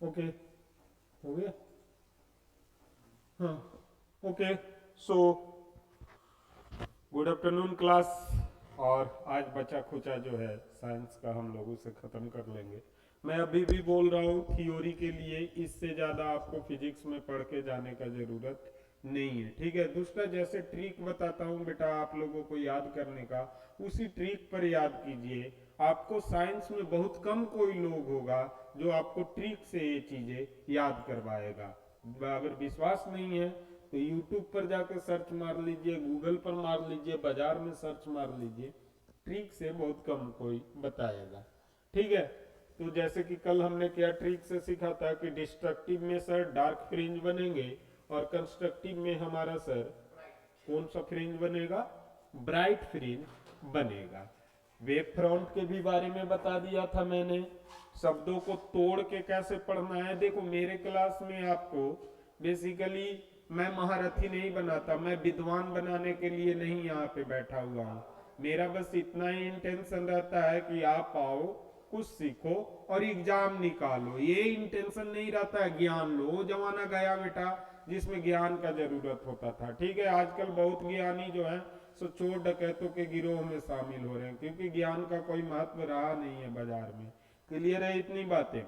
Okay, हो गया। हाँ, okay. So good afternoon class. और आज बचा खुचा जो है साइंस का हम लोग उसे ख़त्म कर लेंगे। मैं अभी भी बोल रहा हूँ थियोरी के लिए, इससे ज़्यादा आपको फिजिक्स में पढ़ के जाने का ज़रूरत नहीं है, ठीक है। दूसरा, जैसे ट्रिक बताता हूँ बेटा आप लोगों को याद करने का, उसी ट्रिक पर याद कीजिए। आपको साइंस में बहुत कम कोई लोग होगा जो आपको ट्रिक से ये चीज़ें याद करवाएगा। अगर विश्वास नहीं है तो यूट्यूब पर जाकर सर्च मार लीजिए, गूगल पर मार लीजिए, बाजार में सर्च मार लीजिए, ट्रिक से बहुत कम कोई बताएगा, ठीक है। तो जैसे कि कल हमने क्या ट्रिक से सीखा था कि डिस्ट्रक्टिव में सर डार्क फ्रिंज बनेंगे और कंस्ट्रक्टिव में हमारा सर कौन सा फ्रिंज बनेगा, ब्राइट फ्रिंज बनेगा। वेब फ्रंट के भी बारे में बता दिया था मैंने, शब्दों को तोड़ के कैसे पढ़ना है। देखो मेरे क्लास में आपको बेसिकली मैं महारथी नहीं बनाता, मैं विद्वान बनाने के लिए नहीं यहाँ पे बैठा हुआ हूँ। मेरा बस इतना ही इंटेंशन रहता है कि आप आओ, कुछ सीखो और एग्जाम निकालो। ये इंटेंशन नहीं रहता है ज्ञान लो, वो जमाना गया बेटा जिसमें ज्ञान का जरूरत होता था, ठीक है। आजकल बहुत ज्ञानी जो है सो चोर डकैतों के गिरोह में शामिल हो रहे हैं, क्योंकि ज्ञान का कोई महत्व रहा नहीं है बाजार में। क्लियर है इतनी बातें।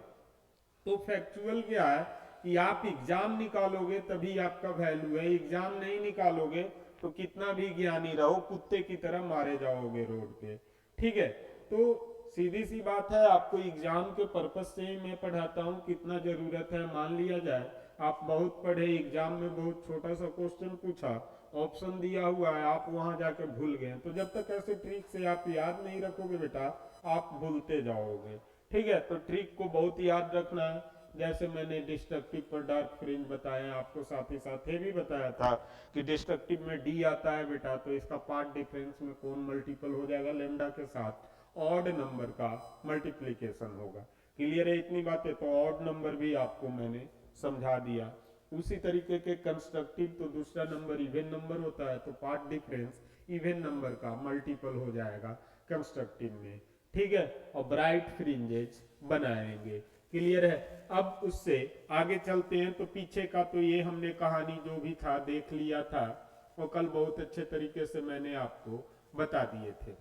तो फैक्चुअल क्या है कि आप एग्जाम निकालोगे तभी आपका वैल्यू है, एग्जाम नहीं निकालोगे तो कितना भी ज्ञानी रहो कुत्ते की तरह मारे जाओगे रोड पे, ठीक है। तो सीधी सी बात है, आपको एग्जाम के पर्पज से ही मैं पढ़ाता हूँ। कितना जरूरत है, मान लिया जाए आप बहुत पढ़े, एग्जाम में बहुत छोटा सा क्वेश्चन पूछा, ऑप्शन दिया हुआ है, आप वहां जाके भूल गए, तो जब तक ऐसे ट्रिक से आप याद नहीं रखोगे बेटा आप भूलते जाओगे, ठीक है। तो ट्रिक को बहुत याद रखना है। जैसे मैंने डिस्ट्रक्टिव पर डार्क फ्रिंज बताया आपको, साथ ही साथ ये भी बताया था कि डिस्ट्रक्टिव में डी आता है बेटा, तो इसका पार्ट डिफरेंस में कौन मल्टीपल हो जाएगा, लेमडा के साथ ऑड नंबर का मल्टीप्लीकेशन होगा। क्लियर है इतनी बातें। तो ऑड नंबर भी आपको मैंने समझा दिया। उसी तरीके के कंस्ट्रक्टिव, तो दूसरा नंबर इवन नंबर होता है, तो पार्ट डिफरेंस इवन नंबर का मल्टीपल हो जाएगा कंस्ट्रक्टिव में, ठीक है। और ब्राइट फ्रिंजेस बनाएंगे। क्लियर है। अब उससे आगे चलते हैं, तो पीछे का तो ये हमने कहानी जो भी था देख लिया था, वो कल बहुत अच्छे तरीके से मैंने आपको बता दिए थे।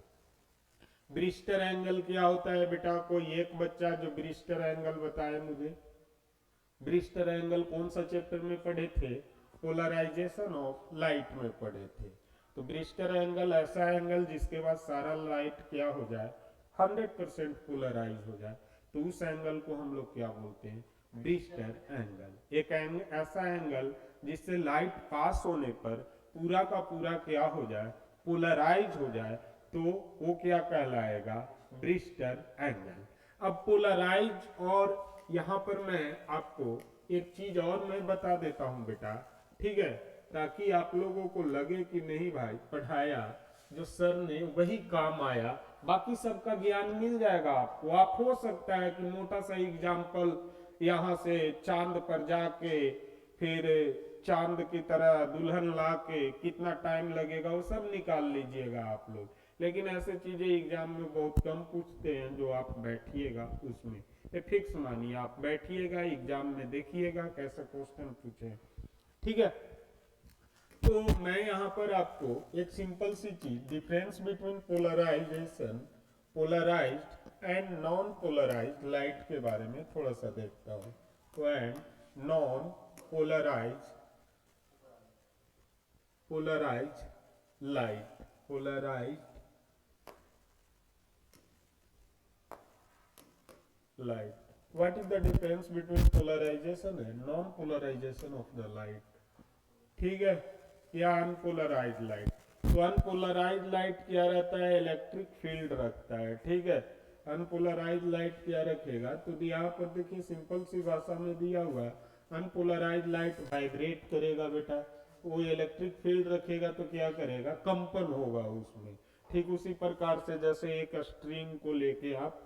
ब्रिस्टर एंगल क्या होता है बेटा, कोई एक बच्चा जो ब्रिस्टर एंगल बताए मुझे। ब्रिस्टर एंगल कौन सा चैप्टर में पढ़े थे, पोलराइजेशन ऑफ लाइट में पढ़े थे। तो ब्रिस्टर एंगल ऐसा एंगल जिसके बाद सारा लाइट क्या हो जाए, 100% पोलराइज हो जाए, तो उस एंगल को हम लोग क्या बोलते हैं, ब्रिस्टर एंगल। एक ऐसा एंगल जिससे लाइट पास होने पर पूरा का पूरा क्या हो जाए, पोलराइज हो जाए, तो वो क्या कहलाएगा, ब्रिस्टर एंगल। अब पोलराइज, और यहाँ पर मैं आपको एक चीज और मैं बता देता हूँ बेटा, ठीक है, ताकि आप लोगों को लगे कि नहीं भाई पढ़ाया जो सर ने वही काम आया, बाकी सबका ज्ञान मिल जाएगा आपको। आप हो सकता है कि मोटा सा एग्जाम्पल यहाँ से चांद पर जाके फिर चांद की तरह दुल्हन ला के कितना टाइम लगेगा वो सब निकाल लीजिएगा आप लोग, लेकिन ऐसे चीजें एग्जाम में बहुत कम पूछते हैं। जो आप बैठिएगा उसमें ये फिक्स मानिए, आप बैठिएगा एग्जाम में देखिएगा कैसे क्वेश्चन पूछे, ठीक है। तो मैं यहाँ पर आपको एक सिंपल सी चीज, difference between polarization, polarized and non polarized light के बारे में थोड़ा सा देखता हूँ। तो and non polarized, polarized light, polarized light. What is the difference between polarization and non-polarization of the light? ठीक है, या अनपोलराइज लाइट। तो अनपोलराइज लाइट क्या रहता है, इलेक्ट्रिक फील्ड रखता है, ठीक है। अनपोलराइज लाइट क्या रखेगा, तो यहाँ पर देखिए सिंपल सी भाषा में दिया हुआ है, अनपोलराइज लाइट वाइब्रेट करेगा बेटा, वो इलेक्ट्रिक फील्ड रखेगा तो क्या करेगा, कंपन होगा उसमें। ठीक उसी प्रकार से जैसे एक स्ट्रिंग को लेके आप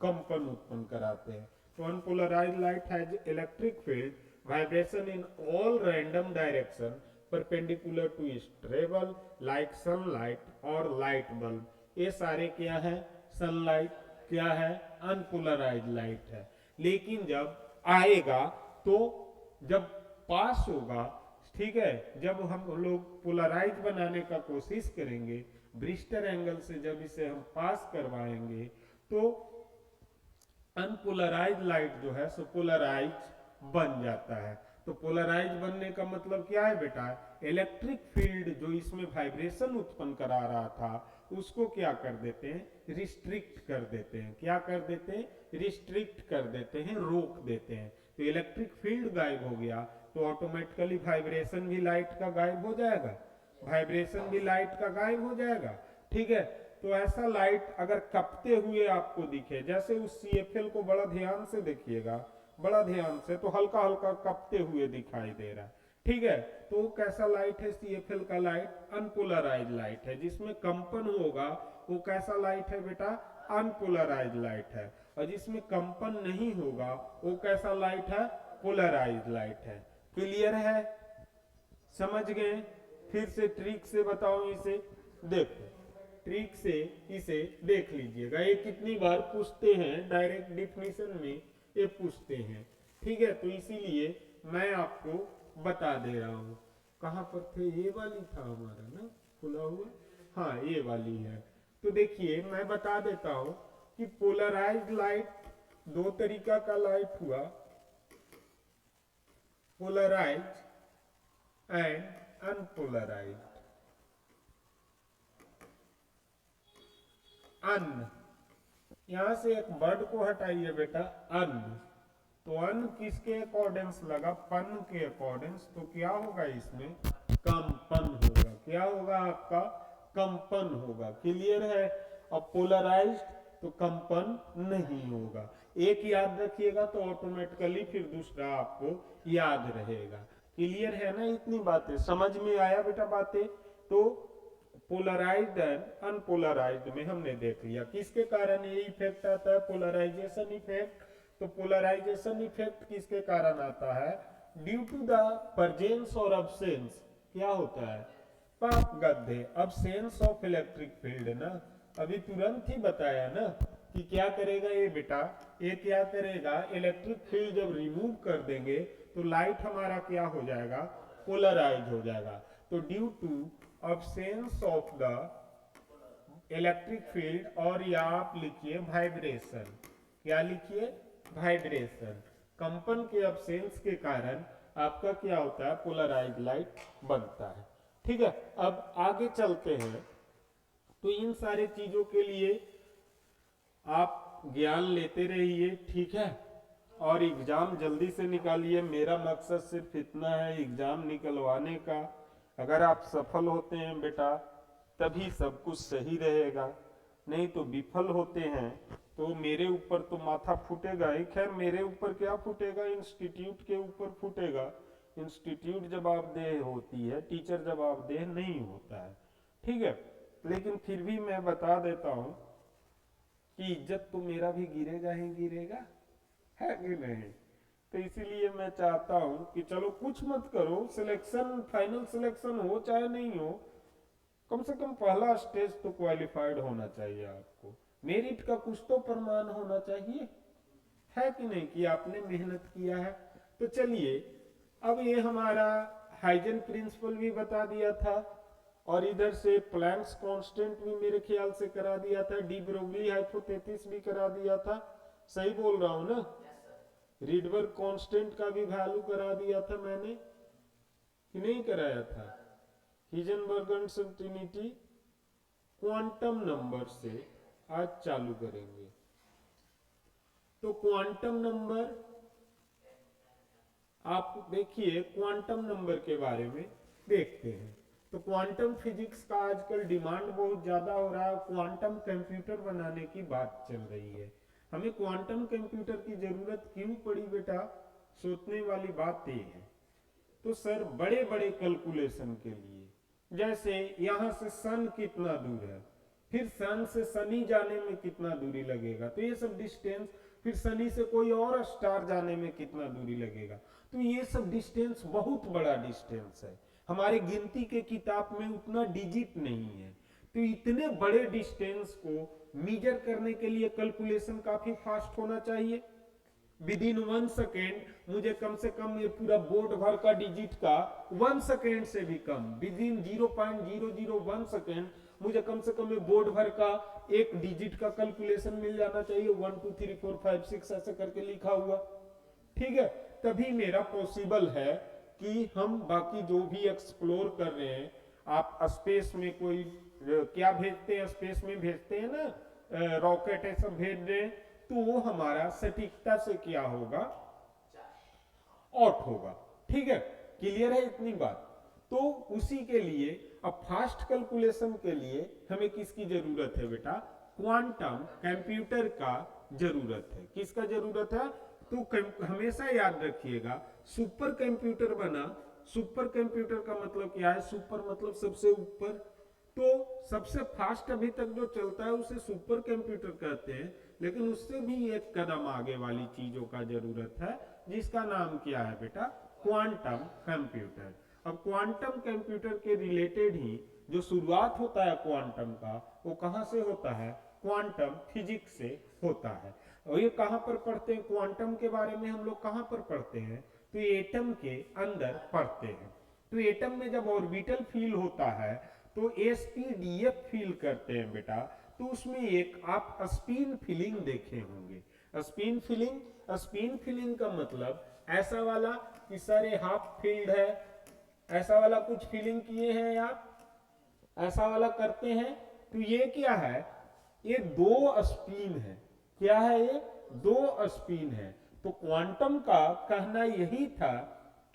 कंपन उत्पन्न कराते हैं। तो unpolarized light has electric field vibration in all random direction perpendicular to its travel like sunlight और लाइट बल्ब। ये सारे क्या है, सनलाइट क्या है, अनपोलराइज्ड लाइट है। लेकिन जब आएगा तो जब पास होगा, ठीक है, जब हम लोग पोलराइज बनाने का कोशिश करेंगे, ब्रिस्टर एंगल से जब इसे हम पास करवाएंगे तो अनपोलराइज लाइट जो है सो पोलराइज बन जाता है। तो पोलराइज बनने का मतलब क्या है बेटा, इलेक्ट्रिक फील्ड जो इसमें वाइब्रेशन उत्पन्न करा रहा था उसको क्या कर देते हैं, रिस्ट्रिक्ट कर देते हैं। क्या कर देते हैं, रिस्ट्रिक्ट कर देते हैं, रोक देते हैं। तो इलेक्ट्रिक फील्ड गायब हो गया तो ऑटोमेटिकली वाइब्रेशन भी लाइट का गायब हो जाएगा, वाइब्रेशन भी लाइट का गायब हो जाएगा। ठीक है, तो ऐसा लाइट अगर कपते हुए आपको दिखे, जैसे उस CFL को बड़ा ध्यान से देखिएगा, बड़ा ध्यान से, तो हल्का हल्का कपते हुए दिखाई दे रहा है। ठीक है, तो कैसा लाइट है CFL का लाइट, अनपोलराइज लाइट है, जिसमें कंपन होगा वो कैसा लाइट है बेटा, अनपोलराइज लाइट है। और जिसमें कंपन नहीं होगा वो कैसा लाइट है, पोलराइज लाइट है। क्लियर है, समझ गए? फिर से ट्रिक से बताओ इसे, देखो ट्रिक से इसे देख लीजिएगा। ये कितनी बार पूछते हैं डायरेक्ट डिफिनीशन में, ये पूछते हैं। ठीक है, तो इसीलिए मैं आपको बता दे रहा हूं। कहां पर थे, ये वाली था हमारा ना खुला हुआ, हाँ ये वाली है। तो देखिए मैं बता देता हूं कि पोलराइज्ड लाइट दो तरीका का लाइट हुआ, पोलराइज्ड एंड अनपोलराइज्ड। अन, यहां से एक वर्ड को हटाइए बेटा, अन। तो अन किसके अकॉर्डेंस लगा, पन के अकॉर्डेंस। तो क्या होगा इसमें, कंपन होगा। क्या होगा आपका, कंपन होगा। क्लियर है? अब पोलराइज्ड तो कंपन नहीं होगा। एक याद रखिएगा तो ऑटोमेटिकली फिर दूसरा आपको याद रहेगा। क्लियर है ना, इतनी बातें समझ में आया बेटा बातें? तो पोलराइज्ड एंड अनपोलराइज्ड में हमने देख लिया किसके कारण ये इफेक्ट आता है, पोलराइजेशन इफेक्ट। तो पोलराइजेशन इफेक्ट किसके कारण आता है, ड्यू टू द प्रेजेंस और अब्सेंस, क्या होता है पाप गड्ढे, अब्सेंस ऑफ इलेक्ट्रिक फील्ड ना। अभी तुरंत ही बताया ना कि क्या करेगा ये बेटा, ये क्या करेगा, इलेक्ट्रिक फील्ड जब रिमूव कर देंगे तो लाइट हमारा क्या हो जाएगा, पोलराइज हो जाएगा। तो due to absence of the electric field, और या आप लिखिए वाइब्रेशन, क्या लिखिए, वाइब्रेशन, कंपन के अब्सेंस के कारण आपका क्या होता है, पोलराइज लाइट बनता है। ठीक है, अब आगे चलते हैं। तो इन सारे चीजों के लिए आप ज्ञान लेते रहिए, ठीक है, और एग्जाम जल्दी से निकालिए। मेरा मकसद सिर्फ इतना है, एग्जाम निकलवाने का। अगर आप सफल होते हैं बेटा तभी सब कुछ सही रहेगा, नहीं तो विफल होते हैं तो मेरे ऊपर तो माथा फूटेगा ही। खैर मेरे ऊपर क्या फूटेगा, इंस्टीट्यूट के ऊपर फूटेगा। इंस्टीट्यूट जवाबदेह होती है, टीचर जवाबदेह नहीं होता है। ठीक है, लेकिन फिर भी मैं बता देता हूं कि इज्जत तो मेरा भी गिरेगा ही गिरेगा, है कि नहीं। तो इसीलिए मैं चाहता हूं कि चलो कुछ मत करो, सिलेक्शन फाइनल सिलेक्शन हो चाहे नहीं हो, कम से कम पहला स्टेज तो क्वालिफाइड होना चाहिए आपको। मेरिट का कुछ तो प्रमाण होना चाहिए, है कि नहीं, कि आपने मेहनत किया है। तो चलिए, अब ये हमारा हाइजन प्रिंसिपल भी बता दिया था, और इधर से प्लैंक्स कांस्टेंट भी मेरे ख्याल से करा दिया था, डी ब्रोगली हाइपोथेसिस भी करा दिया था। सही बोल रहा हूं ना? रीडबर्ग कांस्टेंट का भी वैल्यू करा दिया था मैंने कि नहीं कराया था? हिजनबर्ग अनसर्टेनिटी क्वांटम नंबर से आज चालू करेंगे। तो क्वांटम नंबर आप देखिए, क्वांटम नंबर के बारे में देखते हैं। तो क्वांटम फिजिक्स का आजकल डिमांड बहुत ज्यादा हो रहा है, क्वांटम कंप्यूटर बनाने की बात चल रही है। हमें क्वांटम कंप्यूटर की जरूरत क्यों पड़ी बेटा, सोचने वाली बात ये है। तो सर बड़े बड़े कैलकुलेशन के लिए, जैसे यहां से सन कितना दूर है, फिर सन से शनि जाने में कितना दूरी लगेगा, तो ये सब डिस्टेंस, फिर शनि से कोई और स्टार जाने में कितना दूरी लगेगा, तो ये सब डिस्टेंस बहुत बड़ा डिस्टेंस है। हमारे गिनती के किताब में उतना डिजिट नहीं है। तो इतने बड़े डिस्टेंस को मीजर करने के लिए कैलकुलेशन काफी फास्ट होना चाहिए, विद इन 1 सेकेंड मुझे कम से कम ये पूरा बोर्ड भर का डिजिट का 1 सेकेंड से भी कम, विद इन 0.001 सेकेंड मुझे कम से कम ये बोर्ड भर का एक डिजिट का कैलकुलेशन मिल जाना चाहिए, 1 2 3 4 5 6 ऐसे करके लिखा हुआ। ठीक है, तभी मेरा पॉसिबल है कि हम बाकी जो भी एक्सप्लोर कर रहे हैं, आप स्पेस में कोई क्या भेजते हैं, स्पेस में भेजते हैं ना रॉकेट, ऐसा भेज दें तो वो हमारा सटीकता से क्या होगा, आउट होगा। ठीक है, क्लियर है इतनी बात। तो उसी के लिए अब फास्ट कैलकुलेशन के लिए हमें किसकी जरूरत है बेटा, क्वांटम कंप्यूटर का जरूरत है। किसका जरूरत है, तो हमेशा याद रखिएगा सुपर कंप्यूटर बना, सुपर कंप्यूटर का मतलब क्या है, सुपर मतलब सबसे ऊपर, तो सबसे फास्ट अभी तक जो चलता है उसे सुपर कंप्यूटर कहते हैं, लेकिन उससे भी एक कदम आगे वाली चीजों का जरूरत है, जिसका नाम क्या है बेटा, क्वांटम कंप्यूटर। अब क्वांटम कंप्यूटर के रिलेटेड ही जो शुरुआत होता है क्वांटम का, वो कहां से होता है, क्वांटम फिजिक्स से होता है। और ये कहां पर पढ़ते हैं, क्वांटम के बारे में हम लोग कहां पर पढ़ते हैं, तो एटम के अंदर पढ़ते हैं। तो एटम में जब ऑर्बिटल फील होता है तो sp-df फील करते हैं बेटा, तो उसमें एक आप स्पिन फीलिंग देखे होंगे। स्पिन फीलिंग, स्पिन फीलिंग का मतलब ऐसा वाला कि सर ये हाफ फील्ड है, ऐसा वाला कुछ फीलिंग किए हैं आप, ऐसा वाला करते हैं, तो ये क्या है, ये दो स्पिन है। क्या है, ये दो स्पिन है। तो क्वांटम का कहना यही था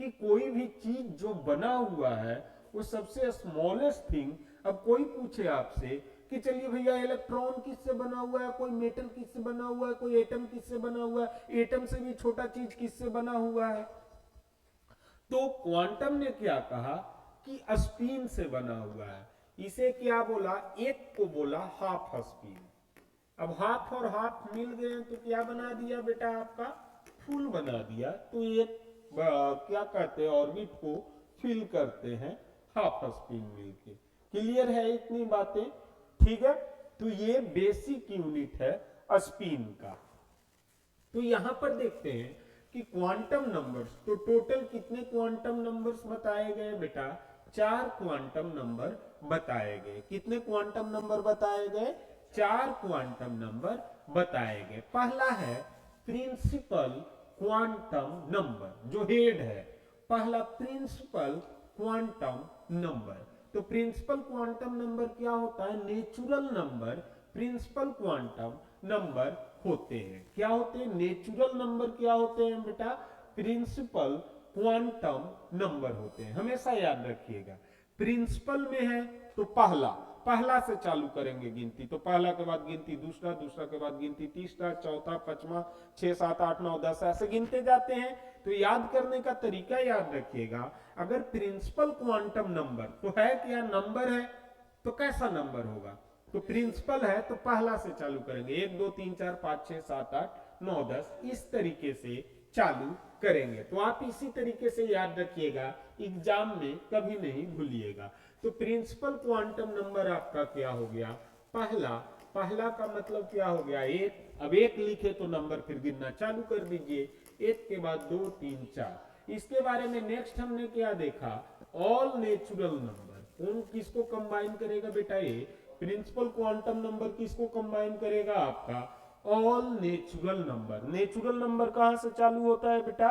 कि कोई भी चीज जो बना हुआ है वो सबसे स्मॉलेस्ट थिंग, अब कोई पूछे आपसे कि चलिए भैया इलेक्ट्रॉन किससे बना हुआ है, कोई मेटल किससे बना हुआ है, कोई एटम किससे बना हुआ है, एटम से भी छोटा चीज किससे बना हुआ है, तो क्वांटम ने क्या कहा कि स्पिन से बना हुआ है। इसे क्या बोला, एक को बोला हाफ स्पिन। अब हाफ और हाफ मिल गए तो क्या बना दिया बेटा, आपका फुल बना दिया। तो ये क्या कहते हैं, ऑर्बिट को फिल करते हैं हाफ स्पिन मिलके। क्लियर है इतनी बातें, ठीक है। तो ये बेसिक यूनिट है स्पिन का। तो यहां पर देखते हैं कि क्वांटम नंबर्स, तो टोटल कितने क्वांटम नंबर्स बताए गए बेटा, 4 क्वांटम नंबर बताए गए। कितने क्वांटम नंबर बताए गए, 4 क्वांटम नंबर बताए गए। पहला है प्रिंसिपल क्वांटम नंबर, जो हेड है, पहला प्रिंसिपल क्वांटम नंबर। तो प्रिंसिपल क्वांटम नंबर क्या होता है, natural number principal quantum number होते हैं। क्या होते हैं, नेचुरल नंबर क्या होते हैं बेटा, प्रिंसिपल क्वांटम नंबर होते हैं। हमेशा याद रखिएगा, प्रिंसिपल में है तो पहला, पहला से चालू करेंगे गिनती, तो पहला के बाद गिनती दूसरा, दूसरा के बाद गिनती तीसरा, चौथा, पांचवा, 6 7 8 9 10 ऐसे गिनते जाते हैं। तो याद करने का तरीका याद रखिएगा, अगर प्रिंसिपल क्वांटम नंबर तो है क्या, नंबर है, तो कैसा नंबर होगा, तो प्रिंसिपल है तो पहला से चालू करेंगे, 1 2 3 4 5 6 7 8 9 10 इस तरीके से चालू करेंगे। तो आप इसी तरीके से याद रखिएगा, एग्जाम में कभी नहीं भूलिएगा। तो प्रिंसिपल क्वांटम नंबर आपका क्या हो गया, पहला। पहला का मतलब क्या हो गया, 1। अब 1 लिखे तो नंबर फिर गिनना चालू कर दीजिए, 1 के बाद 2 3 4। इसके बारे में नेक्स्ट हमने क्या देखा, ऑल नेचुरल नंबर। कौन किसको कंबाइन करेगा बेटा, ये प्रिंसिपल क्वांटम नंबर किसको कंबाइन करेगा, आपका all natural number. Natural number कहां से चालू होता है बेटा,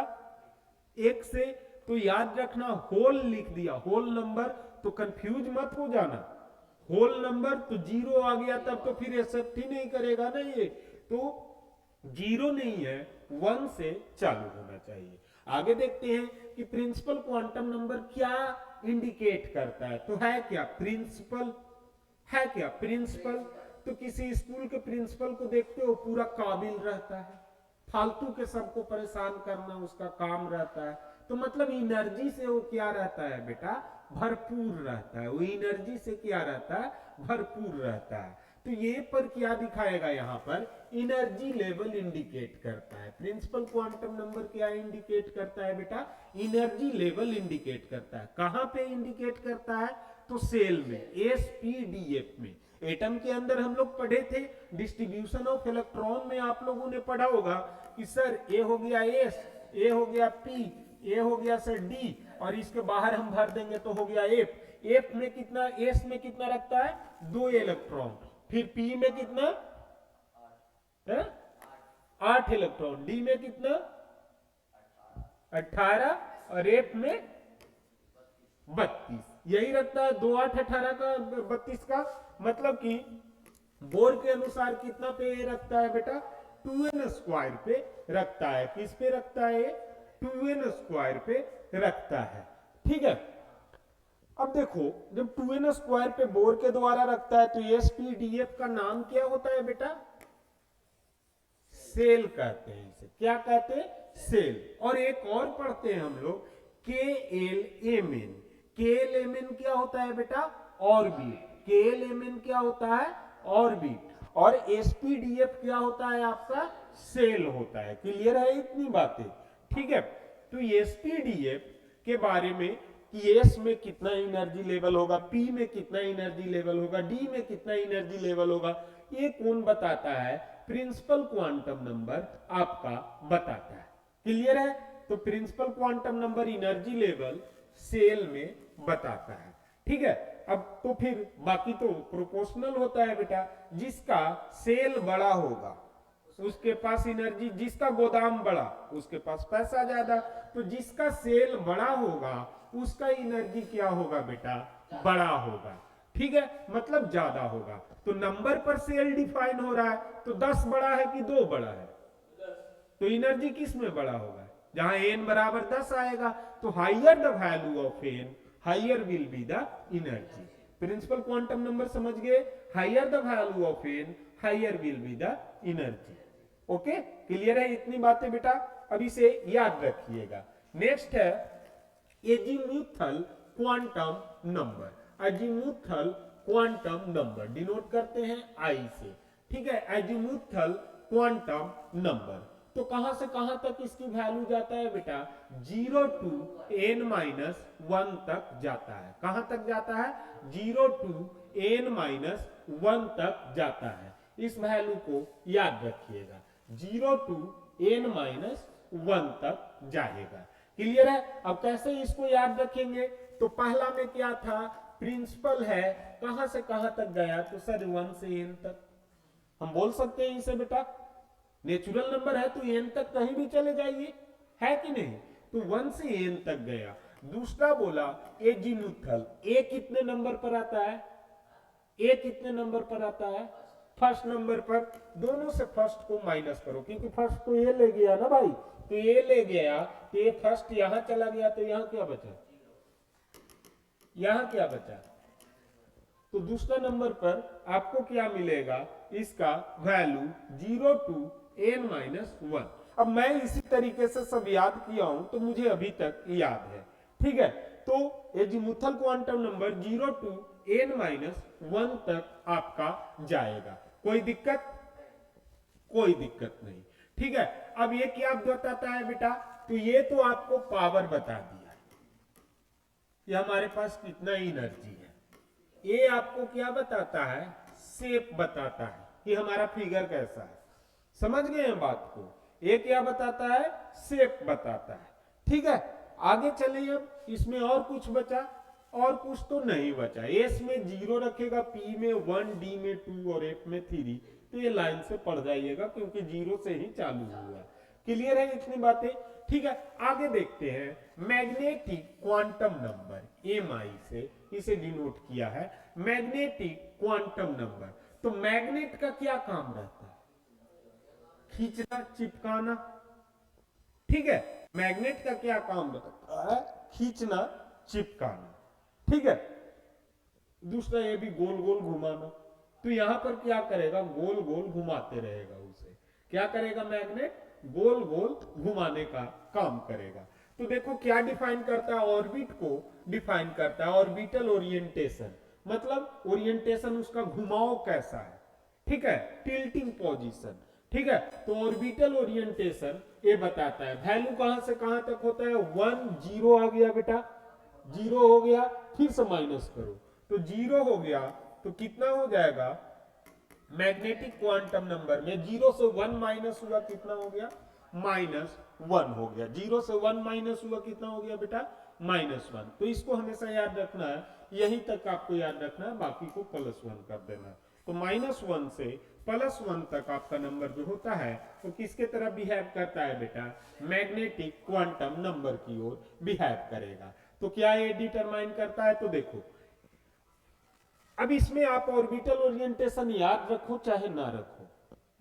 1 से। तो याद रखना, होल लिख दिया, होल नंबर, तो कंफ्यूज मत हो जाना। होल नंबर तो 0 आ गया तब तो फिर एक्सेप्ट ही नहीं करेगा ना ये, तो 0 नहीं है, 1 से चालू होना चाहिए। आगे देखते हैं कि प्रिंसिपल क्वांटम नंबर क्या इंडिकेट करता है, तो है क्या, प्रिंसिपल है क्या, प्रिंसिपल। तो किसी स्कूल के प्रिंसिपल को देखते हो, पूरा काबिल रहता है, फालतू के सबको परेशान करना उसका काम रहता है, तो मतलब एनर्जी से वो क्या रहता है बेटा, भरपूर रहता है। वो एनर्जी से क्या रहता है, भरपूर रहता है। तो ये पर क्या दिखाएगा, यहाँ पर एनर्जी लेवल इंडिकेट करता है। प्रिंसिपल क्वांटम नंबर क्या इंडिकेट करता है बेटा, एनर्जी लेवल इंडिकेट करता है। कहां पे इंडिकेट करता है, तो सेल में, sp-df में। एटम के अंदर हम लोग पढ़े थे डिस्ट्रीब्यूशन ऑफ इलेक्ट्रॉन में, आप लोगों ने पढ़ा होगा कि सर ए हो गया एस, ए हो गया पी, ए हो गया सर डी, और इसके बाहर हम भर देंगे तो हो गया एफ। एफ में कितना, एस में कितना रखता है 2 इलेक्ट्रॉन, फिर पी में कितना है 8 इलेक्ट्रॉन, डी में कितना 18, और एफ में 32। यही रखता है 2 8 18 का 32 का, मतलब कि बोर के अनुसार कितना पे ये रखता है बेटा 2n स्क्वायर पे रखता है। किस पे रखता है, 2n स्क्वायर पे रखता है। ठीक है, अब देखो जब 2n स्क्वायर पे बोर के द्वारा रखता है तो sp-df का नाम क्या होता है बेटा, सेल कहते हैं इसे। क्या कहते हैं, सेल। और एक और पढ़ते हैं हम लोग KLMN। KLMN क्या होता है बेटा, ऑर्बिट। KLMN क्या होता है, ऑर्बिट। और sp-df क्या होता है आपका, सेल होता है। क्लियर है इतनी बातें। ठीक है, तो sp-df के बारे में कि s में कितना एनर्जी लेवल होगा, p में कितना एनर्जी लेवल होगा, d में कितना एनर्जी लेवल होगा, ये कौन बताता है, प्रिंसिपल क्वांटम नंबर आपका बताता है। क्लियर है, तो principal quantum number energy level shell में बताता है। ठीक है, अब तो फिर बाकी तो प्रोपोर्शनल होता है बेटा, जिसका सेल बड़ा होगा उसके पास एनर्जी, जिसका गोदाम बड़ा उसके पास पैसा ज्यादा, तो जिसका सेल बड़ा होगा उसका एनर्जी क्या होगा बेटा, बड़ा होगा। ठीक है, मतलब ज्यादा होगा। तो नंबर पर सेल डिफाइन हो रहा है, तो 10 बड़ा है कि 2 बड़ा है, तो एनर्जी किस में बड़ा होगा, जहां n बराबर 10 आएगा, तो higher the value of n higher will be the energy. Principal quantum number समझ गए, higher the value of n higher will be the energy. Okay, clear है इतनी बातें बेटा, अब इसे याद रखिएगा। नेक्स्ट है azimuthal quantum number. Azimuthal quantum number denote करते हैं आई से। ठीक है, एजीमुथल क्वांटम नंबर, तो कहां से कहां तक इसकी वैल्यू जाता है बेटा, 0 to n-1 तक जाता है। कहां तक जाता है, 0 to n-1 तक जाता है। इस वैल्यू को याद रखिएगा, 0 to n-1 तक जाएगा। क्लियर है, अब कैसे इसको याद रखेंगे, तो पहला में क्या था, प्रिंसिपल है, कहां से कहां तक गया, तो सर 1 से n तक। हम बोल सकते हैं इसे बेटा, नेचुरल नंबर है तो n तक कहीं भी चले जाइए, है कि नहीं, तो 1 से n तक गया। दूसरा बोला एजीमुथल, ए कितने नंबर पर आता है, ए कितने नंबर पर आता है, फर्स्ट नंबर पर। दोनों से फर्स्ट को माइनस करो, क्योंकि फर्स्ट तो ये ले गया ना भाई, तो ये ले गया, तो ये फर्स्ट यहां चला गया, तो यहां क्या बचा, यहां क्या बचा, तो दूसरा नंबर पर आपको क्या मिलेगा, इसका वैल्यू 0 to n-1। अब मैं इसी तरीके से सब याद किया हूं, तो मुझे अभी तक याद है। ठीक है, तो azimuthal quantum number 0 to n-1 तक आपका जाएगा। कोई दिक्कत, कोई दिक्कत नहीं। ठीक है, अब ये क्या बताता है बेटा, तो ये तो आपको पावर बता दिया, ये हमारे पास कितना एनर्जी है। ये आपको क्या बताता है, शेप बताता है कि हमारा फिगर कैसा है। समझ गए हैं बात को, ये क्या बताता है, शेप बताता है। ठीक है, आगे चलिए, अब इसमें और कुछ बचा, और कुछ तो नहीं बचा। एस में 0 रखेगा, पी में 1, डी में 2 और एफ में 3, तो ये लाइन से पढ़ जाइएगा क्योंकि 0 से ही चालू हुआ। क्लियर है इतनी बातें। ठीक है, आगे देखते हैं मैग्नेटिक क्वांटम नंबर एमआई से इसे डिनोट किया है, मैग्नेटिक क्वांटम नंबर। तो मैग्नेट का क्या काम रहता है, खींचना चिपकाना। ठीक है, मैग्नेट का क्या काम रहता है, खींचना चिपकाना। ठीक है, दूसरा ये भी गोल गोल घुमाना, तो यहां पर क्या करेगा, गोल गोल घुमाते रहेगा उसे। क्या करेगा मैग्नेट, गोल गोल घुमाने का काम करेगा। तो देखो क्या डिफाइन करता है, ऑर्बिट को डिफाइन करता है, ऑर्बिटल ओरिएंटेशन, मतलब ओरिएंटेशन उसका घुमाव कैसा है। ठीक है, टिल्टिंग पोजीशन। ठीक है, तो ऑर्बिटल ओरिएंटेशन ये बताता है। वैल्यू कहां से कहां तक होता है, 1 0 आ गया बेटा, 0 हो गया, फिर से माइनस करो, तो 0 हो गया, तो कितना हो जाएगा, मैग्नेटिक क्वांटम नंबर में 0 से 1 माइनस हुआ, कितना हो गया, -1 हो गया। 0 से 1 माइनस हुआ, कितना हो गया बेटा? -1। तो इसको हमेशा याद रखना है, यहीं तक आपको याद रखना है, बाकी को +1 कर देना है। तो -1 से +1 तक आपका नंबर जो होता है वो किसके तरह बिहेव करता है बेटा? मैग्नेटिक क्वांटम नंबर की ओर बिहेव करेगा। तो क्या ये डिटरमाइन करता है? तो देखो, अब इसमें आप ऑर्बिटल ओरिएंटेशन याद रखो चाहे ना रखो,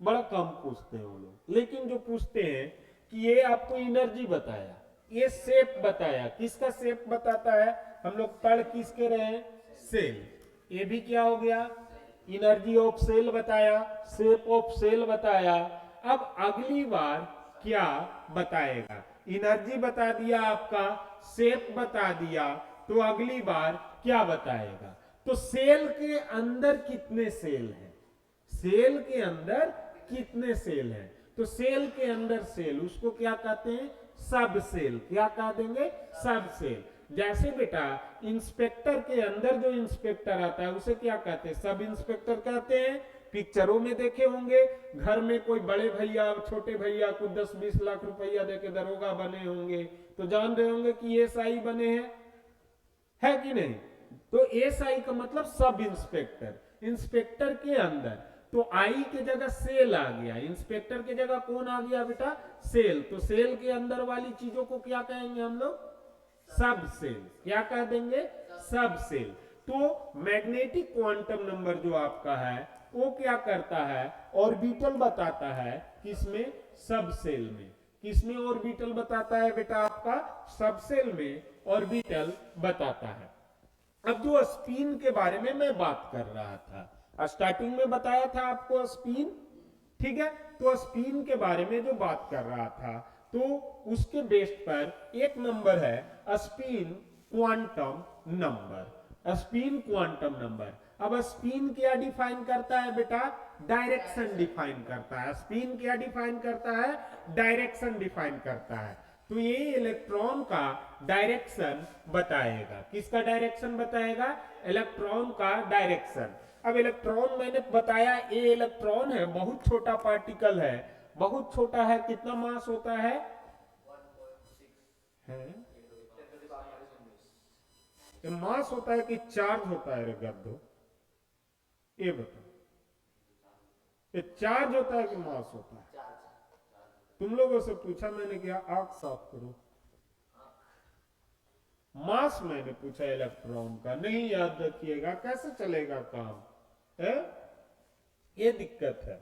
बड़ा कम पूछते हैं वो लोग, लेकिन जो पूछते हैं कि ये आपको एनर्जी बताया, ये शेप बताया, किसका शेप बताता है? हम लोग पढ़ किसके रहे हैं? सेल। ये भी क्या हो गया? एनर्जी ऑफ सेल बताया, शेप ऑफ सेल बताया। अब अगली बार क्या बताएगा? एनर्जी बता दिया आपका, शेप बता दिया, तो अगली बार क्या बताएगा? तो सेल के अंदर कितने सेल हैं, सेल के अंदर कितने सेल हैं? तो सेल के अंदर सेल, उसको क्या कहते हैं? सब सेल। क्या कह देंगे? सब सेल। जैसे बेटा इंस्पेक्टर के अंदर जो इंस्पेक्टर आता है उसे क्या कहते हैं? सब इंस्पेक्टर कहते हैं। पिक्चरों में देखे होंगे, घर में कोई बड़े भैया छोटे भैया को 10-20 लाख रुपया देके दरोगा बने होंगे, तो जान रहे होंगे कि एसआई बने हैं, है कि नहीं? तो एसआई का मतलब सब इंस्पेक्टर। इंस्पेक्टर के अंदर तो आई के जगह सेल आ गया, इंस्पेक्टर के जगह कौन आ गया बेटा? सेल। तो सेल के अंदर वाली चीजों को क्या कहेंगे हम लोग? सब सेल। क्या कह देंगे? सब सेल। तो मैग्नेटिक क्वांटम नंबर जो आपका है वो क्या करता है? ऑर्बिटल बताता है। किसमें? सब सेल में। किसमें ऑर्बिटल बताता है बेटा आपका? सब सेल में ऑर्बिटल बताता है। अब जो स्पिन के बारे में मैं बात कर रहा था, स्टार्टिंग में बताया था आपको स्पिन, ठीक है? तो स्पिन के बारे में जो बात कर रहा था, तो उसके बेस पर एक नंबर है spin quantum number. Spin quantum number. अब स्पिन क्या डिफाइन करता है बेटा? डायरेक्शन डिफाइन करता है। स्पिन क्या डिफाइन करता है? डायरेक्शन डिफाइन करता है। तो ये इलेक्ट्रॉन का डायरेक्शन बताएगा। किसका डायरेक्शन बताएगा? इलेक्ट्रॉन का डायरेक्शन। अब इलेक्ट्रॉन मैंने बताया, ये इलेक्ट्रॉन है, बहुत छोटा पार्टिकल है, बहुत छोटा है। कितना मास होता है? ये मास होता है कि चार्ज होता है रे गद्दो? ये बताओ, ये चार्ज होता है कि मास होता है? तुम लोगों से पूछा मैंने, क्या आंख साफ करो। मास मैंने पूछा इलेक्ट्रॉन का, नहीं याद रखिएगा, कैसे चलेगा काम है? ये दिक्कत है।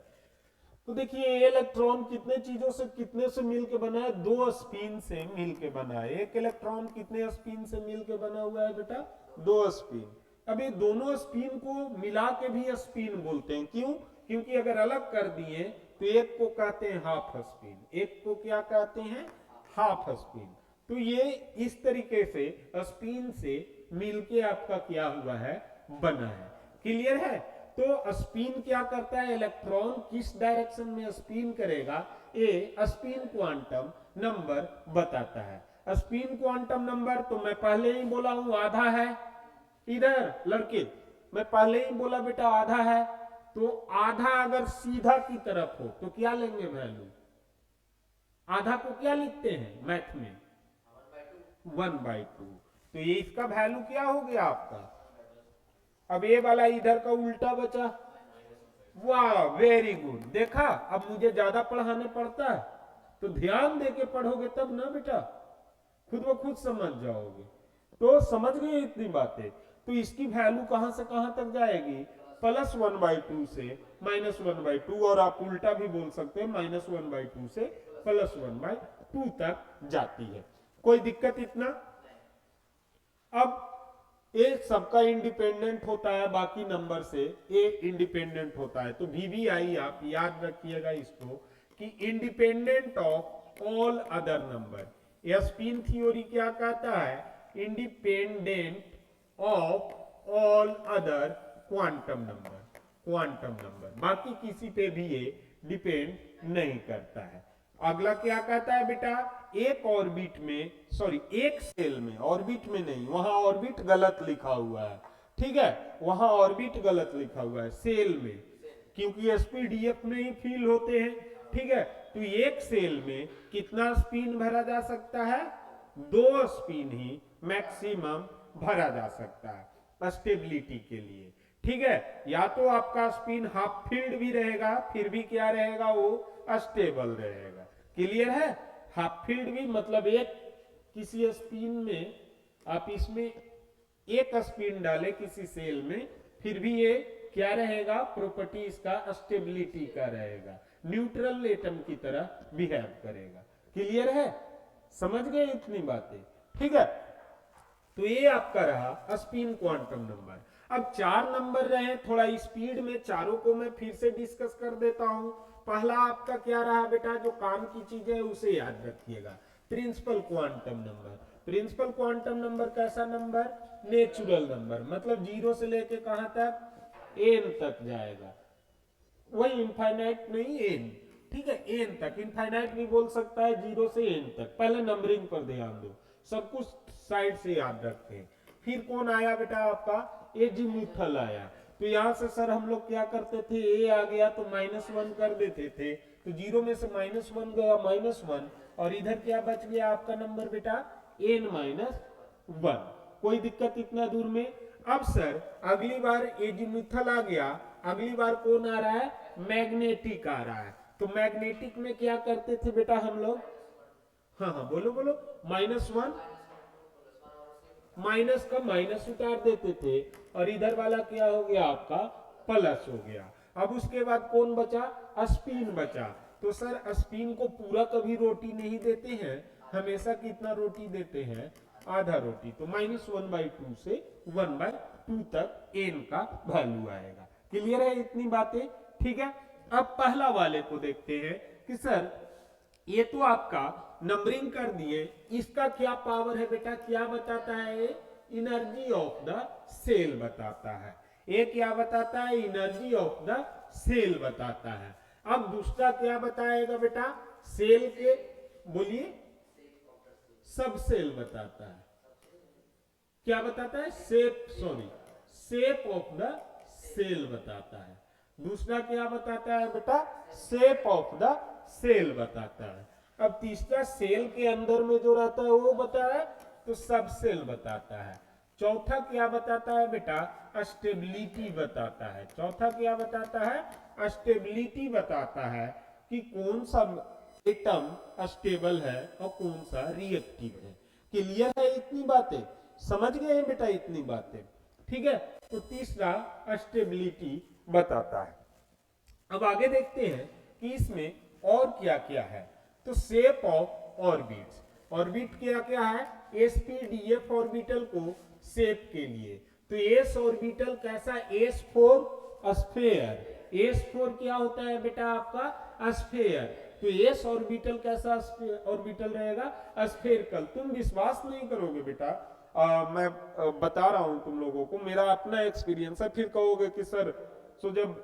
तो देखिए इलेक्ट्रॉन कितने चीजों से, कितने से मिलके बना है? 2 स्पिन से मिलके बना है। एक इलेक्ट्रॉन कितने स्पिन से मिलके बना हुआ है बेटा? 2 स्पिन। अब ये दोनों स्पिन को मिला के भी स्पिन बोलते हैं। क्यों? क्योंकि अगर अलग कर दिए तो एक को कहते हैं हाफ स्पिन, एक को क्या कहते हैं? Half spin. तो ये इस तरीके से स्पिन से मिलके आपका क्या हुआ है? बना है। क्लियर है? तो स्पिन क्या करता है? इलेक्ट्रॉन किस डायरेक्शन में स्पिन करेगा, ये स्पिन क्वांटम नंबर बताता है। स्पिन क्वांटम नंबर तो मैं पहले ही बोला हूं आधा है। इधर लड़के, मैं पहले ही बोला बेटा आधा है। तो आधा अगर सीधा की तरफ हो तो क्या लेंगे वैल्यू? आधा को क्या लिखते हैं मैथ में? 1/2। तो ये इसका वैल्यू क्या हो गया आपका? अब ये वाला इधर का उल्टा बचा। वाह, वेरी गुड। देखा, अब मुझे ज्यादा पढ़ाने पड़ता है, तो ध्यान देके पढ़ोगे तब ना बेटा, खुद ब खुद समझ जाओगे। तो समझ गए इतनी बातें? तो इसकी वैल्यू कहां से कहां तक जाएगी? +1/2 से -1/2, और आप उल्टा भी बोल सकते हैं, -1/2 से +1/2 तक जाती है। कोई दिक्कत इतना? अब ए सबका इंडिपेंडेंट होता है, बाकी नंबर से ए इंडिपेंडेंट होता है। तो VVI आप याद रखिएगा इसको, कि independent of all other number. यह स्पिन थ्योरी क्या कहता है? Independent of all other quantum number. Quantum number बाकी किसी पे भी ये डिपेंड नहीं करता है। अगला क्या कहता है बेटा? एक ऑर्बिट में, सॉरी एक सेल में, ऑर्बिट में नहीं, वहां ऑर्बिट गलत लिखा हुआ है, ठीक है? वहां ऑर्बिट गलत लिखा हुआ है, सेल में, क्योंकि SPDF में ही फील होते हैं, ठीक है? तो एक सेल में कितना स्पिन भरा जा सकता है? 2 स्पिन ही मैक्सिमम भरा जा सकता है स्टेबिलिटी के लिए। ठीक है, या तो आपका स्पिन हाफ फील्ड भी रहेगा, फिर भी क्या रहेगा? वो स्टेबल रहेगा। क्लियर है? हाफ फील्ड भी मतलब एक किसी स्पिन में आप इसमें एक स्पिन डाले किसी सेल में, फिर भी ये क्या रहेगा? प्रॉपर्टी इसका स्टेबिलिटी का रहेगा, न्यूट्रल एटम की तरह बिहेव करेगा। क्लियर है? समझ गए इतनी बातें? ठीक है, तो ये आपका रहा स्पिन क्वांटम नंबर। अब 4 नंबर रहे, थोड़ा स्पीड में चारों को मैं फिर से डिस्कस कर देता हूं। पहला आपका क्या रहा बेटा? जो काम की चीज है उसे याद रखिएगा, principal quantum number. Principal quantum number कैसा नंबर? नेचुरल नंबर, मतलब 0 से लेके कहां तक? n तक जाएगा, वही इनफाइनाइट नहीं, n। ठीक है, n तक, इनफाइनाइट भी बोल सकता है, 0 से n तक। पहले नंबरिंग पर ध्यान दो, सब कुछ साइड से याद रखते हैं। फिर कौन आया बेटा आपका? एजीमुथल आया। तो यहां से सर हम लोग क्या करते थे? ए आ गया तो -1 कर देते थे, तो 0 में से -1 गया, -1, और इधर क्या बच गया आपका नंबर बेटा? n-1। कोई दिक्कत इतना दूर में? अब सर अगली बार एजीमुथल आ गया, अगली बार कौन आ रहा है? मैग्नेटिक आ रहा है। तो मैग्नेटिक में क्या करते थे बेटा हम लोग? हाँ हाँ बोलो बोलो। -1, माइनस का माइनस उतार देते थे, और इधर वाला क्या हो गया आपका? प्लस हो गया। अब उसके बाद कौन बचा? स्पिन बचा। तो सर स्पिन को पूरा कभी रोटी नहीं देते हैं, हमेशा कितना रोटी देते हैं? आधा रोटी। तो -1/2 से 1/2 तक n का वैल्यू आएगा। क्लियर है इतनी बातें? ठीक है, अब पहला वाले को देखते हैं कि सर ये तो आपका नंबरिंग कर दिए, इसका क्या पावर है बेटा? क्या बताता है? एनर्जी ऑफ द सेल बताता है। ये क्या बताता है? एनर्जी ऑफ द सेल बताता है। अब दूसरा क्या बताएगा बेटा? सेल के, बोलिए, सब सेल बताता है। क्या बताता है? शेप ऑफ द सेल बताता है। दूसरा क्या बताता है बेटा? शेप ऑफ द सेल बताता है। अब तीसरा सेल के अंदर में जो रहता है वो बताया है, तो सब सेल बताता है। चौथा क्या बताता है बेटा? स्टेबिलिटी बताता है। चौथा क्या बताता है? स्टेबिलिटी बताता है कि कौन सा एटम स्टेबल है और कौन सा रिएक्टिव है। क्लियर है इतनी बातें? समझ गए हैं बेटा इतनी बातें? ठीक है, तो तीसरा स्टेबिलिटी बताता है। अब आगे देखते हैं कि इसमें और क्या क्या है। तो शेप ऑफ ऑर्बिट्स, ऑर्बिट क्या क्या है? sp-df ऑर्बिटल को शेप के लिए, तो s ऑर्बिटल कैसा? s4 sphere. s4 क्या होता है बेटा आपका? स्फेयर। तो s ऑर्बिटल कैसा ऑर्बिटल रहेगा? स्फेरिकल। तुम विश्वास नहीं करोगे बेटा, मैं बता रहा हूं तुम लोगों को, मेरा अपना एक्सपीरियंस है। फिर कहोगे कि सर सो जब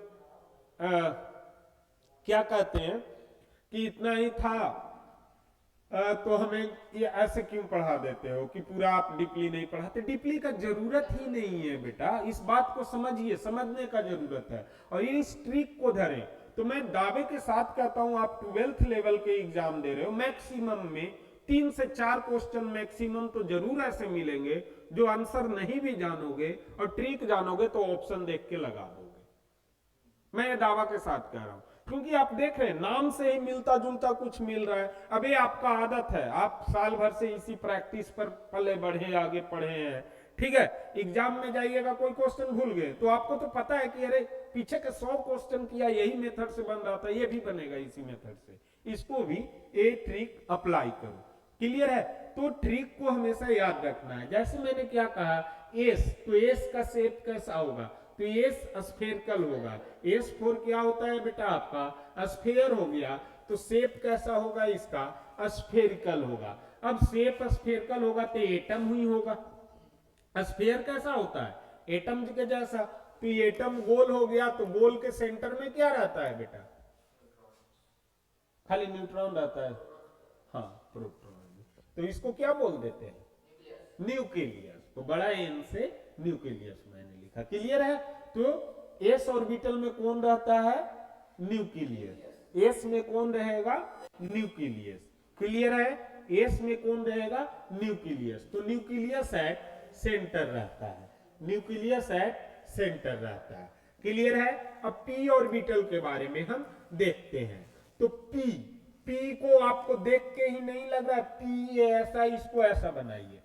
क्या कहते हैं कि इतना ही था तो हमें ये ऐसे क्यों पढ़ा देते हो कि पूरा आप डीपली नहीं पढ़ाते? डीपली का जरूरत ही नहीं है बेटा, इस बात को समझिए, समझने का जरूरत है, और इस ट्रिक को धरें। तो मैं दावे के साथ कहता हूं, आप 12th लेवल के एग्जाम दे रहे हो, मैक्सिमम में 3 से 4 क्वेश्चन मैक्सिमम तो जरूर ऐसे मिलेंगे जो आंसर नहीं भी जानोगे और ट्रिक जानोगे तो ऑप्शन देख के लगा दोगे। मैं ये दावा के साथ कह रहा हूं, क्योंकि आप देख रहे हैं नाम से ही मिलता जुलता कुछ मिल रहा है। अब ये आपका आदत है, आप साल भर से इसी प्रैक्टिस पर पले बढ़े, आगे पढ़े हैं। ठीक है, एग्जाम में जाइएगा, कोई क्वेश्चन भूल गए तो आपको तो पता है कि अरे पीछे के 100 क्वेश्चन किया यही मेथड से बन रहा था, ये भी बनेगा इसी मेथड से, इसको भी ये ट्रिक अप्लाई करो। क्लियर है? तो ट्रिक को हमेशा याद रखना है। जैसे मैंने क्या कहा, एस, तो एस का शेप कैसा होगा? तो एस स्फेरिकल होगा। S4 क्या होता है बेटा आपका? स्फेयर हो गया, तो शेप कैसा होगा इसका? स्फेरिकल होगा। अब शेप स्फेरिकल होगा तो एटम ही होगा। स्फेयर कैसा होता है? एटम के जैसा। तो एटम गोल हो गया, तो गोल के सेंटर में क्या रहता है बेटा? खाली न्यूट्रॉन रहता है, हाँ प्रोटॉन। तो इसको क्या बोल देते हैं? न्यूक्लियस। तो बड़ा एन से न्यूक्लियस मैंने लिखा। क्लियर है? तो एस ऑर्बिटल में कौन रहता है? न्यूक्लियस। एस में कौन रहेगा? न्यूक्लियस। क्लियर है? एस में कौन रहेगा? न्यूक्लियस। तो न्यूक्लियस एट सेंटर रहता है, न्यूक्लियस एट सेंटर रहता है। क्लियर है? अब पी ऑर्बिटल के बारे में हम देखते हैं। तो पी को आपको देख के ही नहीं लग रहा पी ऐसा, इसको ऐसा बनाइए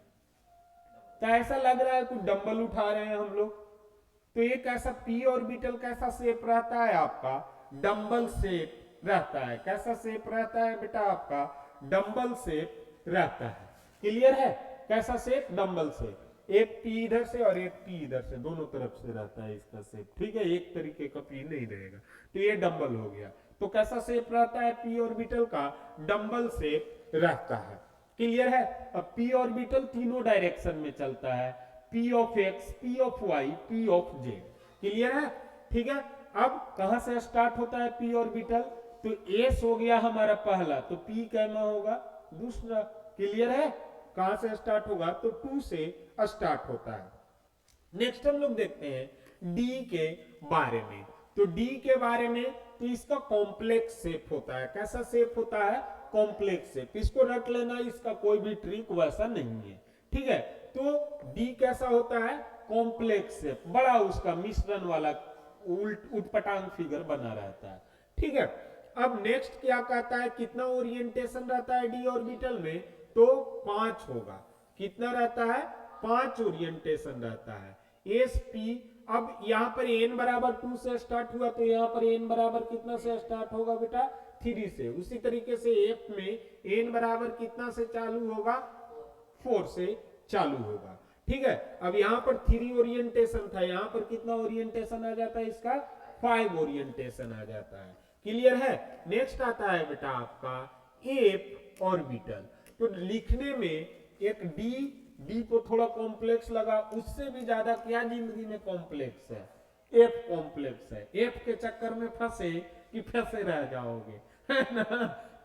तो ऐसा लग रहा है कुछ डंबल उठा रहे हैं हम लोग। तो एक ऐसा पी ऑर्बिटल कैसा शेप रहता है आपका? डंबल शेप रहता है। कैसा शेप रहता है बेटा आपका? डंबल शेप रहता है। क्लियर है? कैसा शेप? Dumbbell shape. एक पी इधर से और एक पी इधर से, दोनों तरफ से रहता है इसका शेप। ठीक है, एक तरीके का पी नहीं रहेगा। तो ये डंबल हो गया। तो कैसा शेप रहता है पी ऑर्बिटल का? डंबल शेप रहता है। क्लियर है? अब पी ऑर्बिटल तीनों डायरेक्शन में चलता है, P of X, P of Y, P of Z. Clear है? ठीक है। अब कहां से स्टार्ट होता है पी ऑर्बिटल? तो एस हो गया हमारा पहला, तो पी कैमा होगा? दूसरा। क्लियर है? कहां से स्टार्ट होगा? तो 2 से स्टार्ट होता है। नेक्स्ट हम लोग देखते हैं डी के बारे में। तो डी के बारे में तो इसका कॉम्प्लेक्स शेप होता है। कैसा शेप होता है? Complex shape. इसको रख लेना, इसका कोई भी ट्रिक वैसा नहीं है। ठीक है, तो डी कैसा होता है? कॉम्प्लेक्स शेप, बड़ा उसका मिश्रण वाला उटपटांग फिगर बना रहता है। ठीक है, अब नेक्स्ट क्या कहता है? कितना ओरिएंटेशन रहता है डी ऑर्बिटल में? तो 5 होगा। कितना रहता है? 5 ओरिएंटेशन रहता है। एस पी, अब यहां पर एन बराबर 2 से स्टार्ट हुआ, तो यहां पर एन बराबर कितना से स्टार्ट होगा बेटा? 3 से। उसी तरीके से एफ में एन बराबर कितना से चालू होगा? 4 से चालू होगा। ठीक है, अब यहां पर 3 ओरिएंटेशन था, यहां पर कितना ओरिएंटेशन आ जाता है इसका? 5 ओरिएंटेशन आ जाता है। क्लियर है? नेक्स्ट आता है बेटा आपका एफ ऑर्बिटल। तो लिखने में एक डी को थोड़ा कॉम्प्लेक्स लगा, उससे भी ज्यादा क्या जिंदगी में कॉम्प्लेक्स है? एफ कॉम्प्लेक्स है। एफ के चक्कर में फंसे कि फंसे रह जाओगे, है ना?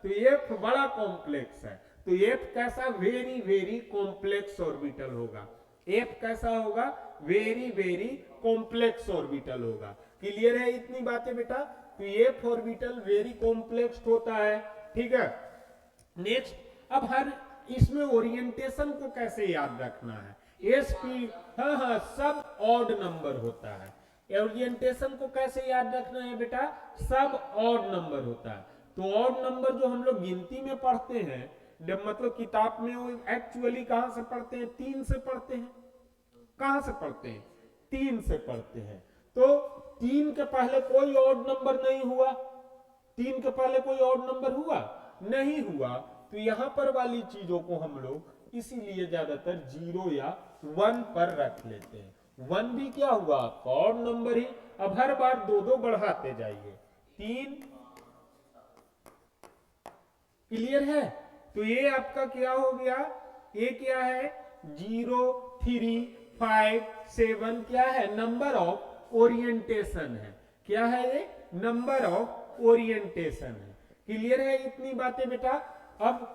तो एफ बड़ा कॉम्प्लेक्स है। तो एफ कैसा? वेरी वेरी कॉम्प्लेक्स ऑर्बिटल होगा। एफ कैसा होगा? वेरी वेरी कॉम्प्लेक्स ऑर्बिटल होगा। क्लियर है इतनी बातें बेटा? तो एफ ऑर्बिटल वेरी कॉम्प्लेक्स होता है। ठीक है, नेक्स्ट, अब हर इसमें ओरिएंटेशन को कैसे याद रखना है? एस पी, हाँ, सब ऑड नंबर होता है। ओरिएंटेशन को कैसे याद रखना है बेटा? सब ऑड नंबर होता है। तो ऑड नंबर जो हम लोग गिनती में पढ़ते हैं, मतलब किताब में, वो एक्चुअली कहां से पढ़ते हैं? 3 से पढ़ते हैं। कहां से पढ़ते हैं? 3 से पढ़ते हैं। तो 3 के पहले कोई ऑड नंबर नहीं हुआ। 3 के पहले कोई ऑड नंबर हुआ? नहीं हुआ। तो यहां पर वाली चीजों को हम लोग इसीलिए ज्यादातर 0 या 1 पर रख लेते हैं। 1 भी क्या हुआ? आपका ऑड नंबर ही। अब हर बार 2-2 बढ़ाते जाइए। 3। क्लियर है? तो ये आपका क्या हो गया? ये क्या है? 0, 3, 5, 7 क्या है? नंबर ऑफ ओरिएंटेशन है। क्या है ये? नंबर ऑफ ओरिएंटेशन है। क्लियर है इतनी बातें बेटा? अब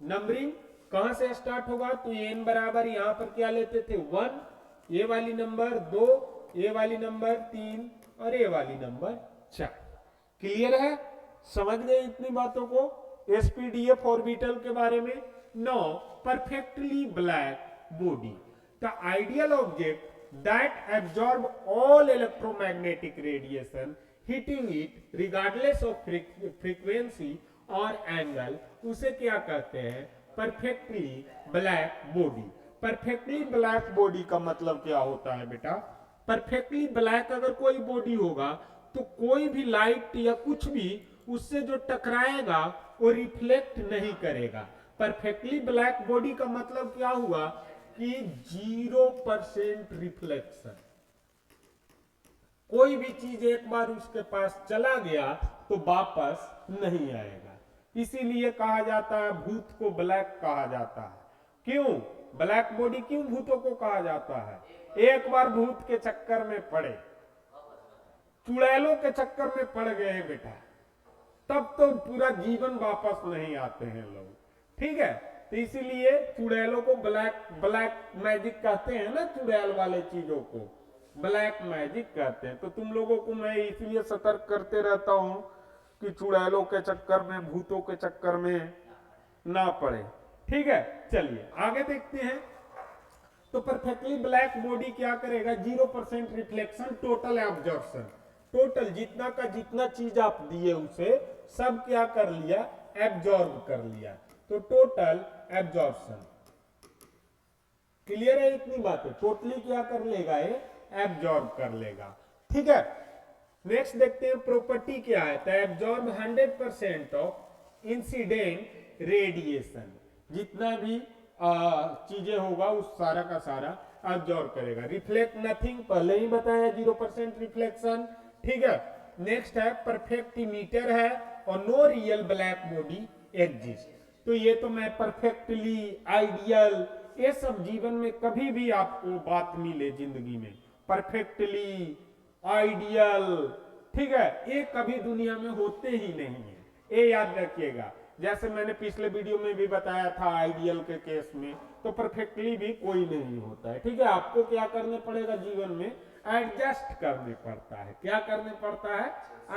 नंबरिंग कहां से स्टार्ट होगा? तो एन बराबर यहां पर क्या लेते थे? 1, ये वाली नंबर 2, ये वाली नंबर 3 और ये वाली नंबर 4। क्लियर है? समझ गए इतनी बातों को एसपीडीएफ ऑर्बिटल के बारे में? No, perfectly black body, the ideal object that absorb all electromagnetic radiation hitting it regardless of frequency और एंगल, उसे क्या कहते हैं? Perfectly black body. Perfectly black body का मतलब क्या होता है बेटा? परफेक्टली ब्लैक अगर कोई बॉडी होगा तो कोई भी लाइट या कुछ भी उससे जो टकराएगा वो रिफ्लेक्ट नहीं करेगा। परफेक्टली ब्लैक बॉडी का मतलब क्या हुआ? कि 0% रिफ्लेक्शन। कोई भी चीज एक बार उसके पास चला गया तो वापस नहीं आएगा। इसीलिए कहा जाता है भूत को ब्लैक कहा जाता है। क्यों ब्लैक बॉडी? क्यों भूतों को कहा जाता है? एक बार भूत के चक्कर में पड़े, चुड़ैलों के चक्कर में पड़ गए बेटा, तब तो पूरा जीवन वापस नहीं आते हैं लोग। ठीक है, तो इसीलिए चुड़ैलों को ब्लैक मैजिक कहते हैं ना। चुड़ैल वाले चीजों को ब्लैक मैजिक कहते हैं। तो तुम लोगों को मैं इसलिए सतर्क करते रहता हूं कि चुड़ैलों के चक्कर में, भूतों के चक्कर में ना पड़े। ठीक है, चलिए आगे देखते हैं। तो परफेक्टली ब्लैक बॉडी क्या करेगा, 0% रिफ्लेक्शन, टोटल एब्जॉर्प्शन, टोटल जितना का जितना चीज आप दिए उसे सब क्या कर लिया, एब्जॉर्ब कर लिया। तो टोटल एब्जॉर्प्शन, क्लियर है इतनी बातें, टोटली क्या कर लेगा, ये एब्जॉर्ब कर लेगा। ठीक है, नेक्स्ट देखते हैं प्रॉपर्टी क्या है। तो एब्जॉर्ब 100% ऑफ इंसिडेंट रेडिएशन, जितना भी चीजें होगा उस सारा का सारा एब्जॉर्ब करेगा। रिफ्लेक्ट नथिंग, पहले ही बताया 0% रिफ्लेक्शन। ठीक है, नेक्स्ट है परफेक्ट इमीटर है और no real black body exist. तो ये तो मैं परफेक्टली, आइडियल, ये सब जीवन में कभी भी आपको बात मिले जिंदगी में, परफेक्टली, आइडियल, ठीक है, ये कभी दुनिया में होते ही नहीं है, ये याद रखिएगा। जैसे मैंने पिछले वीडियो में भी बताया था, आइडियल के केस में तो परफेक्टली भी कोई नहीं होता है। ठीक है, आपको क्या करने पड़ेगा जीवन में, एडजस्ट करने पड़ता है। क्या करने पड़ता है,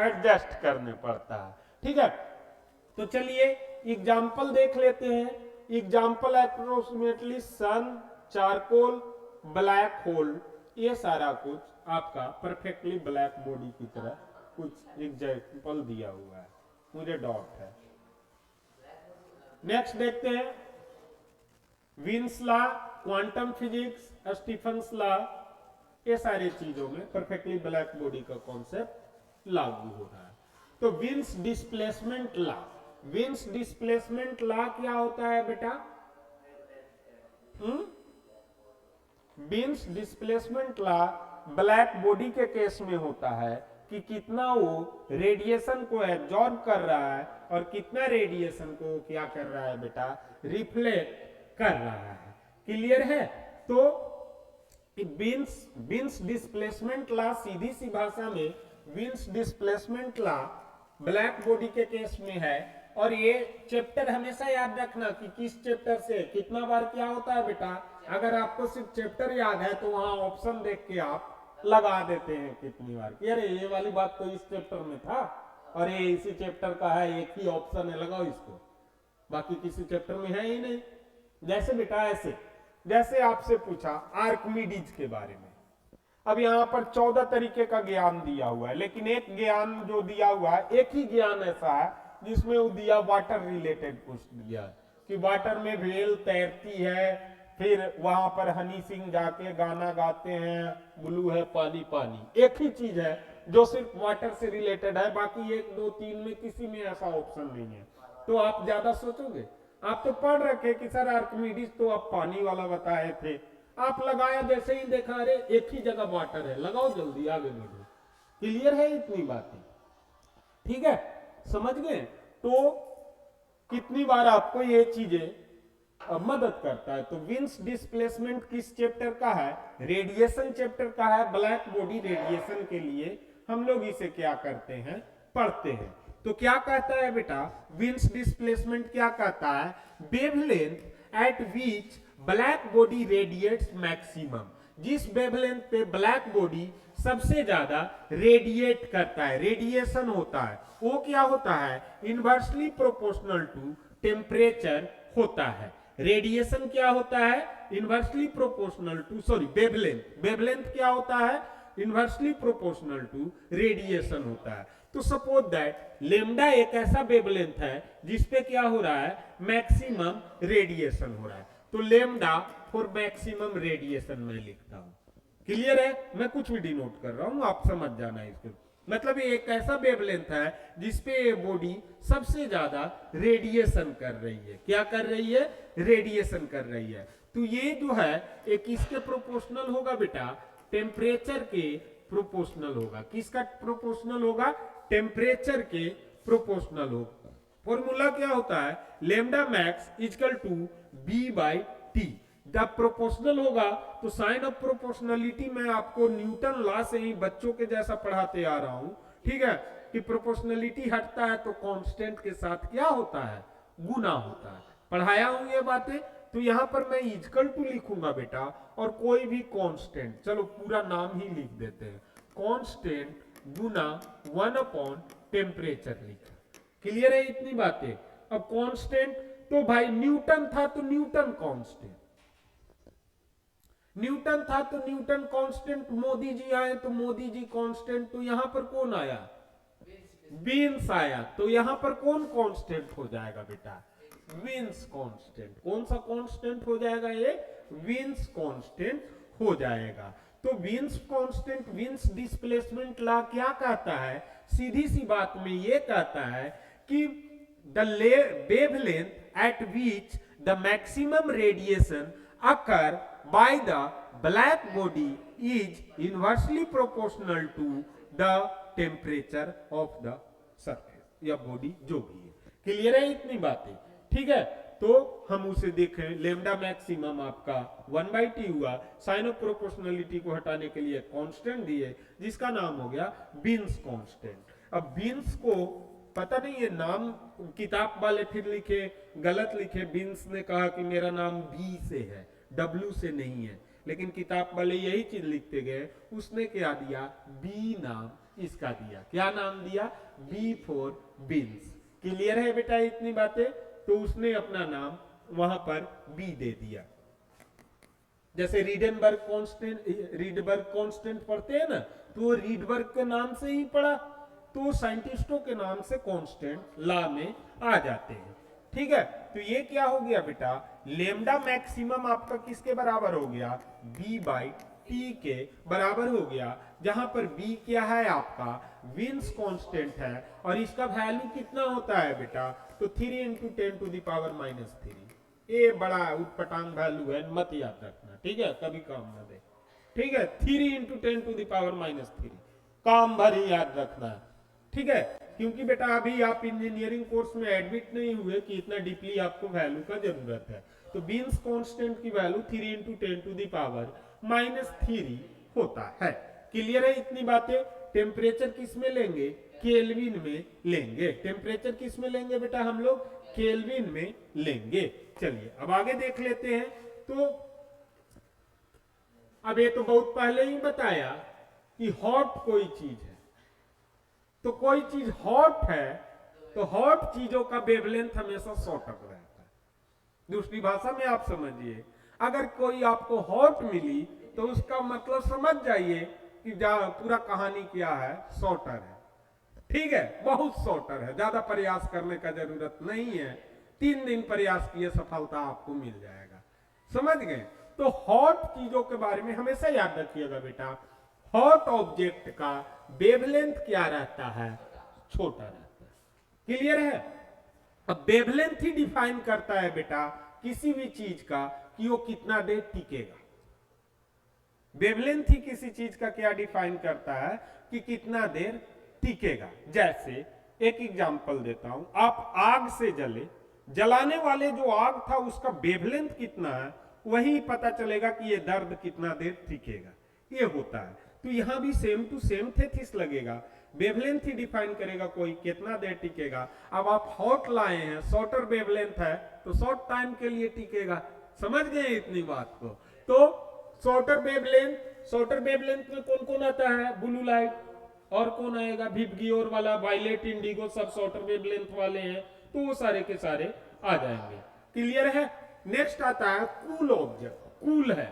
एडजस्ट करने पड़ता है। ठीक है, तो चलिए एग्जाम्पल देख लेते हैं। एग्जाम्पल अप्रोक्सीमेटली सन, चारकोल, ब्लैक होल, ये सारा कुछ आपका परफेक्टली ब्लैक बॉडी की तरह कुछ एग्जाम्पल दिया हुआ है, मुझे डाउट है। नेक्स्ट देखते हैं Wien's law, quantum physics, Stefan's law, ये सारी चीजों में परफेक्टली ब्लैक बॉडी का कॉन्सेप्ट लागू हो रहा है। तो Wien's displacement law, Wien's displacement law क्या होता है बेटा, Wien's displacement law black body के केस में होता है कि कितना वो रेडिएशन को एब्जॉर्ब कर रहा है और कितना रेडिएशन को क्या कर रहा है बेटा, रिफ्लेक्ट कर रहा है। क्लियर है। तो विन्स डिस्प्लेसमेंट लॉ, सीधी सी भाषा में wins displacement law black body के केस में है। और ये चैप्टर हमेशा याद रखना कि किस चैप्टर से कितना बार क्या होता है बेटा। अगर आपको सिर्फ चैप्टर याद है तो वहां ऑप्शन देख के आप लगा देते हैं कितनी बार, अरे ये वाली बात तो इस चैप्टर में था और ये इसी चैप्टर का है, एक ही ऑप्शन है, लगाओ इसको, बाकी किसी चैप्टर में है ही नहीं। जैसे बेटा ऐसे, जैसे आपसे पूछा आर्किमिडीज के बारे में, अब यहाँ पर 14 तरीके का ज्ञान दिया हुआ है, लेकिन एक ज्ञान जो दिया हुआ है, एक ही ज्ञान ऐसा है जिसमें वो दिया वाटर रिलेटेड कुछ दिया कि वाटर में व्हेल तैरती है, फिर वहां पर हनी सिंह जाके गाना गाते हैं, ब्लू है पानी पानी। एक ही चीज है जो सिर्फ वाटर से रिलेटेड है, बाकी 1, 2, 3 में किसी में ऐसा ऑप्शन नहीं है। तो आप ज्यादा सोचोगे, आप तो पढ़ रखे कि सर आर्किमिडीज तो आप पानी वाला बताए थे, आप लगाया, जैसे ही देखा अरे एक ही जगह वाटर है, लगाओ जल्दी आगे बढ़ो। क्लियर है इतनी बातें, ठीक है, समझ गए। तो कितनी बार आपको ये चीजें मदद करता है। तो विन्स डिस्प्लेसमेंट किस चैप्टर का है, रेडिएशन चैप्टर का है। ब्लैक बॉडी रेडिएशन के लिए हम लोग इसे क्या करते हैं, पढ़ते हैं। तो क्या कहता है बेटा, विन्स डिस्प्लेसमेंट क्या कहता है, वेवलेंथ एट विच ब्लैक बॉडी रेडिएट्स मैक्सिमम, जिस वेवलेंथ पे ब्लैक बॉडी सबसे ज्यादा रेडिएट करता है, रेडिएशन होता है, वो क्या होता है, इनवर्सली प्रोपोर्शनल टू टेम्परेचर होता है। रेडिएशन क्या होता है, inversely proportional to, sorry wavelength, wavelength क्या होता है, इनवर्सली प्रोपोर्शनल टू रेडिएशन होता है। तो सपोज दैट लेमडा एक ऐसा वेवलेंथ है जिसपे क्या हो रहा है, मैक्सिमम रेडिएशन हो रहा है। तो लेमडा फॉर मैक्सिमम रेडिएशन में लिखता हूं। क्लियर है, मैं कुछ भी डिनोट कर रहा हूं, आप समझ जाना इसको। मतलब ये एक ऐसा वेवलेंथ है जिसपे ये बॉडी सबसे ज्यादा रेडिएशन कर रही है। क्या कर रही है, रेडिएशन कर रही है। तो ये जो है एक किसके प्रोपोर्शनल होगा बेटा, टेम्परेचर के प्रोपोर्शनल होगा। किसका प्रोपोर्शनल होगा, टेम्परेचर के प्रोपोर्शनल होगा। फॉर्मूला क्या होता है, lambda max equal to b by T. जब प्रोपोर्शनल होगा तो साइन ऑफ प्रोपोर्शनलिटी मैं आपको न्यूटन लॉ से ही बच्चों के जैसा पढ़ाते आ रहा हूं, ठीक है, कि प्रोपोर्शनलिटी हटता है तो कांस्टेंट के साथ क्या होता है, गुना होता है। पढ़ाया हूं ये बातें। तो यहां पर मैं इक्वल टू लिखूंगा बेटा और कोई भी कांस्टेंट, चलो पूरा नाम ही लिख देते हैं, कांस्टेंट गुना 1/टेम्परेचर लिखा। क्लियर है इतनी बातें। अब कांस्टेंट तो भाई न्यूटन था तो न्यूटन कांस्टेंट, न्यूटन था तो न्यूटन कांस्टेंट, मोदी जी आए तो मोदी जी कांस्टेंट, तो यहां पर कौन आया, बीन्स आया, तो यहां पर कौन कांस्टेंट हो जाएगा बेटा, विंस कांस्टेंट। कौन सा कांस्टेंट हो जाएगा, ये विंस कांस्टेंट हो जाएगा। तो Wien's constant, Wien's displacement law क्या कहता है, सीधी सी बात में ये कहता है कि the wavelength eight which the maximum radiation occur by the black body is inversely proportional to the temperature of the surface या बॉडी जो भी है। क्लियर है इतनी बातें, ठीक है। तो हम उसे देखें, लेमडा मैक्सिमम आपका 1/t हुआ, साइन ऑफ प्रोपोर्शनलिटी को हटाने के लिए कांस्टेंट दिए जिसका नाम हो गया बीन्स कांस्टेंट। अब बीन्स को पता नहीं है नाम, किताब वाले फिर लिखे गलत लिखे, बीन्स ने कहा कि मेरा नाम बी से है, डब्ल्यू से नहीं है, लेकिन किताब वाले यही चीज लिखते गए। उसने क्या दिया, बी नाम इसका दिया। क्या नाम दिया, बी फॉर बीन्स। क्लियर है बेटा इतनी बातें। तो उसने अपना नाम वहां पर बी दे दिया। जैसे रीडबर्ग कांस्टेंट पढ़ते हैं ना, तो रीडबर्ग के नाम से ही पढ़ा, तो साइंटिस्टों के नाम से कांस्टेंट लॉ में आ जाते हैं, ठीक है। तो ये क्या हो गया बेटा, लेमडा मैक्सिमम आपका किसके बराबर हो गया, b/t के बराबर हो गया, जहां पर b क्या है आपका विंस कांस्टेंट है, और इसका वैल्यू कितना होता है बेटा, तो 3 × 10⁻³ ये बड़ा उटपटांग वैल्यू है, मत याद रखना, ठीक है, कभी काम ना दे, ठीक है। 3 × 10⁻³ काम भर ही याद रखना है, ठीक है। क्योंकि बेटा अभी आप इंजीनियरिंग कोर्स में एडमिट नहीं हुए कि इतना डीपली आपको वैल्यू का जरूरत है। तो बीन्स कांस्टेंट की वैल्यू 3 × 10⁻³ होता है। क्लियर है इतनी बातें। टेम्परेचर किस में लेंगे, केल्विन में लेंगे। टेम्परेचर किस में लेंगे बेटा, हम लोग केल्विन में लेंगे। चलिए अब आगे देख लेते हैं। तो अब ये तो बहुत पहले ही बताया कि हॉट कोई चीज है, तो कोई चीज हॉट है तो हॉट चीजों का वेवलेंथ हमेशा शॉर्टर रहता है। दूसरी भाषा में आप समझिए, अगर कोई आपको हॉट मिली तो उसका मतलब समझ जाइए कि पूरा कहानी क्या है, शॉर्टर है, ठीक है, बहुत शॉर्टर है, ज्यादा प्रयास करने का जरूरत नहीं है। 3 दिन प्रयास किए सफलता आपको मिल जाएगा, समझ गए। तो हॉट चीजों के बारे में हमेशा याद रखिएगा बेटा, हॉट ऑब्जेक्ट का वेवलेंथ क्या रहता है, छोटा रहता है। क्लियर है। अब वेवलेंथ ही डिफाइन करता है बेटा किसी भी चीज का कि वो कितना देर टिकेगा। वेवलेंथ ही किसी चीज का क्या डिफाइन करता है कि कितना देर टिकेगा। जैसे एक एग्जांपल देता हूं, आप आग से जले, जलाने वाले जो आग था उसका वेवलेंथ कितना है, वही पता चलेगा कि ये दर्द कितना देर टिकेगा, ये होता है। तो यहां भी सेम टू सेम थेसिस लगेगा, वेवलेंथ ही डिफाइन करेगा कोई कितना देर टिकेगा। अब आप हॉट लाए हैं, शॉर्टर वेवलेंथ है तो शॉर्ट टाइम के लिए टिकेगा, समझ गए इतनी बात को। तो शॉर्टर वेवलेंथ में कौन कौन आता है, ब्लू लाइट, और कौन आएगा, विबगियोर वाला, वायलेट, इंडिगो, सब शॉर्टर वेवलेंथ वाले हैं, तो वो सारे के सारे आ जाएंगे। क्लियर है। नेक्स्ट आता है कूल ऑब्जेक्ट। कूल है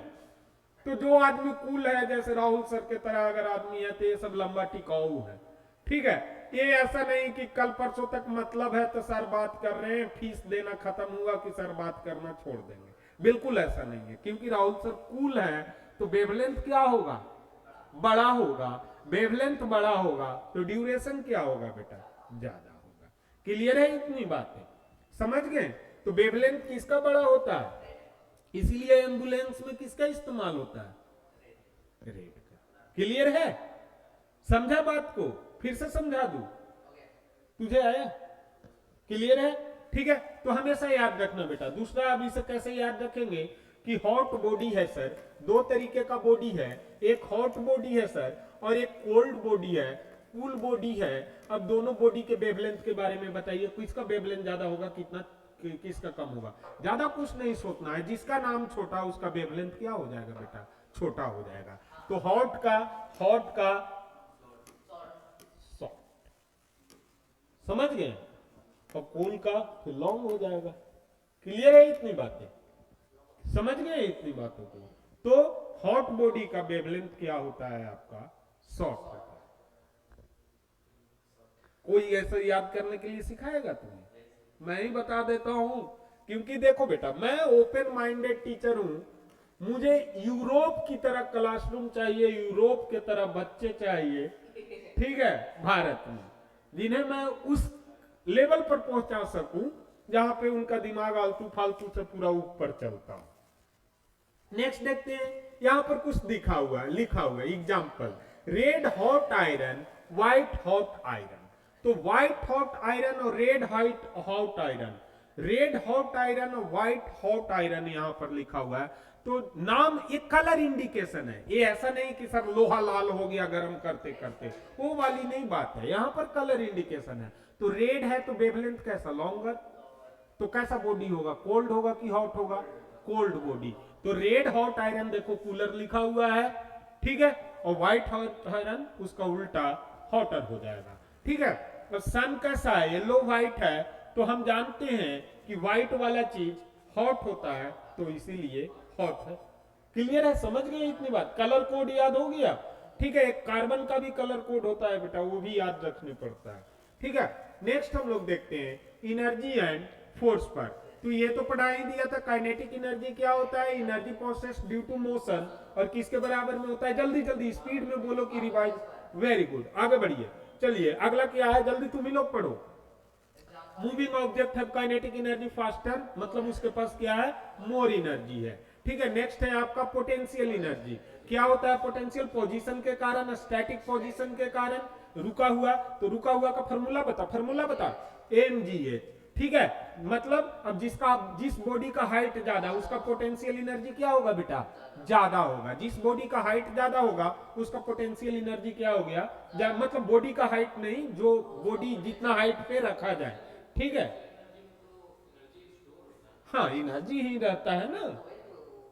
तो जो आदमी कूल है, जैसे राहुल सर के तरह अगर आदमी है तो ये सब लंबा टिकाऊ है, ठीक है। ये ऐसा नहीं कि कल परसों तक मतलब है तो सर बात कर रहे हैं, फीस देना खत्म हुआ कि सर बात करना छोड़ देंगे, बिल्कुल ऐसा नहीं है। क्योंकि राहुल सर कूल है तो वेवलेंथ क्या होगा, बड़ा होगा। वेवलेंथ बड़ा होगा तो ड्यूरेशन क्या होगा बेटा, ज्यादा होगा। क्लियर है इतनी बातें, समझ गए। तो वेवलेंथ किसका बड़ा होता है, इसीलिए एम्बुलेंस में किसका इस्तेमाल होता है, रेड का। क्लियर है, समझा बात को, फिर से समझा दूं, तुझे आया, क्लियर है, ठीक है। तो हमेशा याद रखना बेटा। दूसरा अब इसे कैसे याद रखेंगे कि हॉट बॉडी है सर, 2 तरीके का बॉडी है, एक हॉट बॉडी है सर और एक कोल्ड बॉडी है, कूल बॉडी है। अब दोनों बॉडी के वेवलेंथ के बारे में बताइए, किसका वेवलेंथ ज्यादा होगा, कितना किसका कम होगा। ज्यादा कुछ नहीं सोचना है, जिसका नाम छोटा उसका वेवलेंथ क्या हो जाएगा बेटा, छोटा हो जाएगा। तो हॉट का समझ गए? और कोल का फिर लॉन्ग हो जाएगा। क्लियर है इतनी बातें? समझ गए इतनी बातों को? तो हॉट बॉडी का वेवलेंथ क्या होता है आपका? शॉर्ट होता है। कोई ऐसा याद करने के लिए सिखाएगा तुम्हें? मैं ही बता देता हूं, क्योंकि देखो बेटा, मैं ओपन माइंडेड टीचर हूं। मुझे यूरोप की तरह क्लासरूम चाहिए, यूरोप के तरह बच्चे चाहिए, ठीक है, भारत में, जिन्हें मैं उस लेवल पर पहुंचा सकूं जहां पे उनका दिमाग आलतू फालतू से पूरा ऊपर चलता हो। नेक्स्ट देखते हैं, यहां पर कुछ लिखा हुआ है example, red hot iron, white hot iron. तो व्हाइट हॉट आयरन और red hot iron, red hot iron और व्हाइट हॉट आयरन यहां पर लिखा हुआ है। तो नाम एक कलर इंडिकेशन है, ये ऐसा नहीं कि सर लोहा लाल हो गया गर्म करते करते, वो वाली नहीं बात है, यहां पर कलर इंडिकेशन है। तो रेड है तो वेवलेंथ कैसा? लॉन्गर। तो कैसा बॉडी होगा? कोल्ड होगा कि हॉट होगा? Cold body. तो रेड हॉट आयरन देखो कूलर लिखा हुआ है, ठीक है, और व्हाइट हॉट आयरन उसका उल्टा हॉटर हो जाएगा, ठीक है। और सन कैसा है? येलो व्हाइट है, तो हम जानते हैं कि व्हाइट वाला चीज हॉट होता है, तो इसीलिए हॉट है। क्लियर है? समझ गए इतनी बात? कलर कोड याद हो गया, ठीक है। एक कार्बन का भी कलर कोड होता है बेटा, वो भी याद रखने पड़ता है, ठीक है। नेक्स्ट हम लोग देखते हैं एनर्जी एंड फोर्स पर। तो ये तो पढ़ा ही दिया था, काइनेटिक एनर्जी क्या होता है? Energy process due to motion, और किसके बराबर में होता है? जल्दी जल्दी स्पीड में बोलो कि रिवाइज। वेरी गुड, आगे बढ़िए। चलिए अगला क्या है, जल्दी तुम ही लोग पढ़ो। मूविंग ऑब्जेक्ट है काइनेटिक एनर्जी फास्टर, मतलब उसके पास क्या है? मोर एनर्जी है, ठीक है। नेक्स्ट है आपका पोटेंशियल एनर्जी। क्या होता है पोटेंशियल? पोजीशन के कारण, स्टैटिक पोजीशन के कारण रुका हुआ। तो रुका हुआ का फॉर्मूला बता, mgh, ठीक है। मतलब अब जिस बॉडी का हाइट ज्यादा, उसका पोटेंशियल एनर्जी क्या होगा बेटा? ज्यादा होगा। जिस बॉडी का हाइट ज्यादा होगा उसका पोटेंशियल एनर्जी क्या हो गया? मतलब बॉडी का हाइट नहीं, जो बॉडी जितना हाइट पे रखा जाए, ठीक है। हाँ, एनर्जी ही रहता है ना।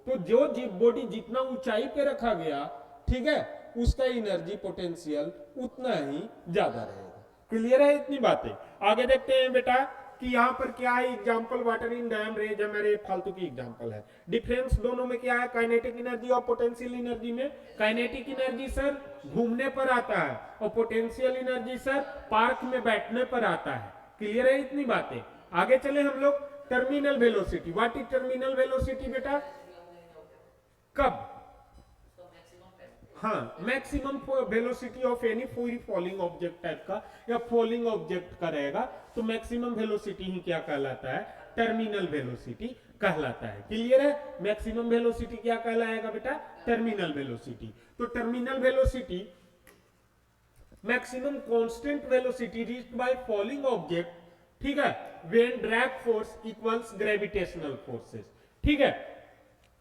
तो जो बॉडी जितना ऊंचाई पे रखा गया, ठीक है, उसका एनर्जी पोटेंशियल उतना ही ज्यादा रहेगा। क्लियर है इतनी बातें? आगे देखते हैं बेटा कि यहाँ पर क्या है example, water in dam raise है, मेरे फालतू की एग्जांपल है। डिफरेंस दोनों में क्या है? काइनेटिक एनर्जी और पोटेंशियल एनर्जी में काइनेटिक एनर्जी सर घूमने पर आता है, और पोटेंशियल एनर्जी सर पार्क में बैठने पर आता है। क्लियर है इतनी बातें? आगे चले हम लोग, terminal velocity. What is terminal velocity बेटा? कब? हाँ, maximum velocity of any free falling object type का या फॉलिंग ऑब्जेक्ट का रहेगा, तो मैक्सिमम वेलोसिटी ही क्या कहलाता है? टर्मिनल वेलोसिटी कहलाता है। क्लियर है? मैक्सिमम वेलोसिटी क्या कहलाएगा बेटा? Terminal velocity. तो terminal velocity maximum constant velocity reached by falling object, ठीक है, when drag force equals gravitational forces, ठीक है।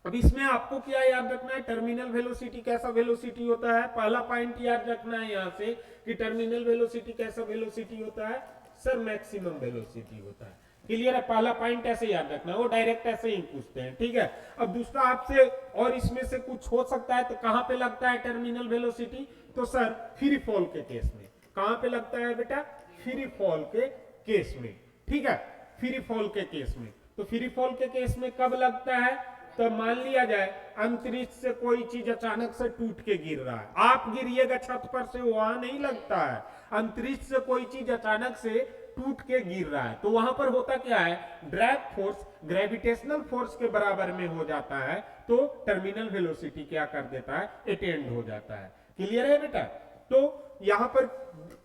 अब इसमें आपको क्या याद रखना है? टर्मिनल वेलोसिटी कैसा वेलोसिटी होता है? पहला पॉइंट याद रखना है यहां से कि टर्मिनल वेलोसिटी कैसा वेलोसिटी होता है? सर मैक्सिमम वेलोसिटी होता है। क्लियर है? पहला पॉइंट ऐसे याद रखना है, वो डायरेक्ट ऐसे ही पूछते हैं, ठीक है। अब दूसरा आपसे और इसमें से कुछ हो सकता है, तो कहां पे लगता है टर्मिनल वेलोसिटी? तो सर फ्री फॉल के केस में। कहां पे लगता है बेटा? फ्री फॉल के केस में, ठीक है, फ्री फॉल के केस में। तो फ्री फॉल के केस में कब लगता है? तो मान लिया जाए अंतरिक्ष से कोई चीज अचानक से टूट के गिर रहा है, आप गिरिएगा छत पर से, वहां नहीं लगता है। अंतरिक्ष से कोई चीज अचानक से टूट के गिर रहा है, तो वहां पर होता क्या है? ड्रैग फोर्स ग्रेविटेशनल फोर्स के बराबर में हो जाता है, तो टर्मिनल वेलोसिटी क्या कर देता है? अटेंड हो जाता है। क्लियर है बेटा? तो यहां पर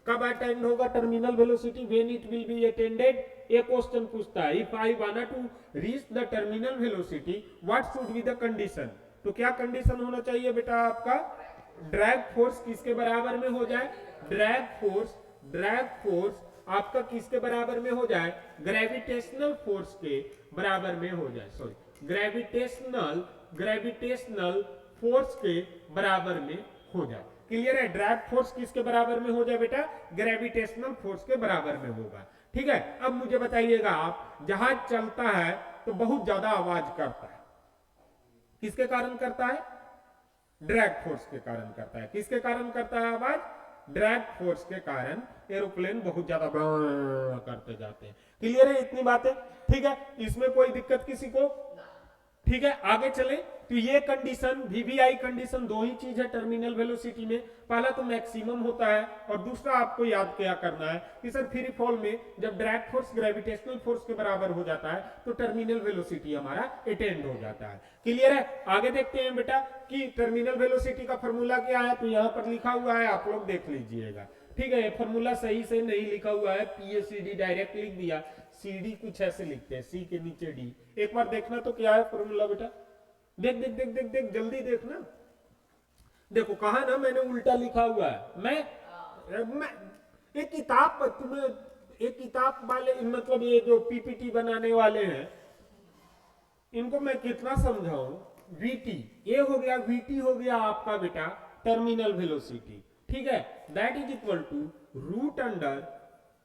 कब अटेंड होगा terminal velocity? When it will be attended. एक क्वेश्चन पूछता है, if I want to reach the terminal velocity what should be the condition? तो क्या कंडीशन होना चाहिए बेटा आपका? ड्रैग फोर्स किसके बराबर में हो जाए? ड्रैग फोर्स आपका किसके बराबर में हो जाए? ग्रेविटेशनल फोर्स के बराबर में हो जाए। सॉरी, ग्रेविटेशनल फोर्स के बराबर में हो जाए। क्लियर है? ड्रैग फोर्स किसके बराबर में हो जाए बेटा? ग्रेविटेशनल फोर्स के बराबर में होगा, ठीक है। अब मुझे बताइएगा आप, जहाज चलता है तो बहुत ज्यादा आवाज करता है, किसके कारण करता है? ड्रैग फोर्स के कारण करता है। किसके कारण करता है आवाज? ड्रैग फोर्स के कारण एरोप्लेन बहुत ज्यादा करते जाते हैं। क्लियर है इतनी बातें? ठीक है, इसमें कोई दिक्कत किसी को? ठीक है, आगे चले तो ये कंडीशन वीवीआई कंडीशन, दो ही चीज है टर्मिनल वेलोसिटी में। पहला तो मैक्सिमम होता है और दूसरा आपको याद क्या करना है कि सर फ्री फॉल में जब ड्रैग फोर्स ग्रेविटेशनल फोर्स के बराबर हो जाता है तो टर्मिनल वेलोसिटी हमारा अटेंड हो जाता है। क्लियर है? आगे देखते हैं बेटा कि टर्मिनल वेलोसिटी का फॉर्मूला क्या है। तो यहाँ पर लिखा हुआ है, आप लोग देख लीजिएगा। ठीक है, ये फॉर्मूला सही से नहीं लिखा हुआ है, पीएसीडी डायरेक्ट लिख दिया, सीडी कुछ ऐसे लिखते हैं, सी के नीचे डी। एक बार देखना तो क्या है फॉर्मूला बेटा, देख देख देख देख देख जल्दी देखना। देखो कहा ना मैंने उल्टा लिखा हुआ है। मैं एक किताब तुम्हें, एक किताब वाले मतलब ये जो पीपीटी बनाने वाले हैं इनको मैं कितना समझाऊं। वीटी ये हो गया, वीटी हो गया आपका बेटा टर्मिनल वेलोसिटी। ठीक है, that is equal to root under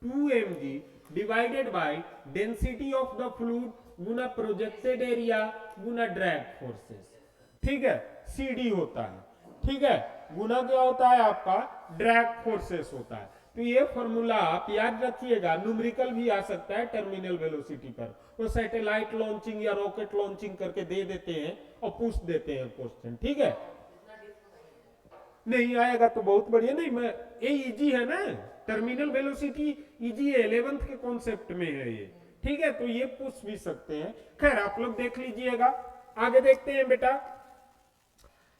2mg divided by density of the fluid गुना प्रोजेक्टेड एरिया गुना ड्रैग फोर्सेस। ठीक है, सीडी होता है। ठीक है, गुना क्या होता है आपका? ड्रैग फोर्सेस होता है। तो ये फॉर्मूला आप याद रखिएगा, न्यूमेरिकल भी आ सकता है टर्मिनल वेलोसिटी पर। वो सैटेलाइट लॉन्चिंग या रॉकेट लॉन्चिंग करके दे देते हैं और पूछ देते हैं क्वेश्चन। ठीक है, नहीं आएगा तो बहुत बढ़िया। नहीं, मैं ये इजी है ना, टर्मिनल वेलोसिटी इजी है, 11th के कॉन्सेप्ट में है ये। ठीक है, तो ये पूछ भी सकते हैं। खैर आप लोग देख लीजिएगा। आगे देखते हैं बेटा,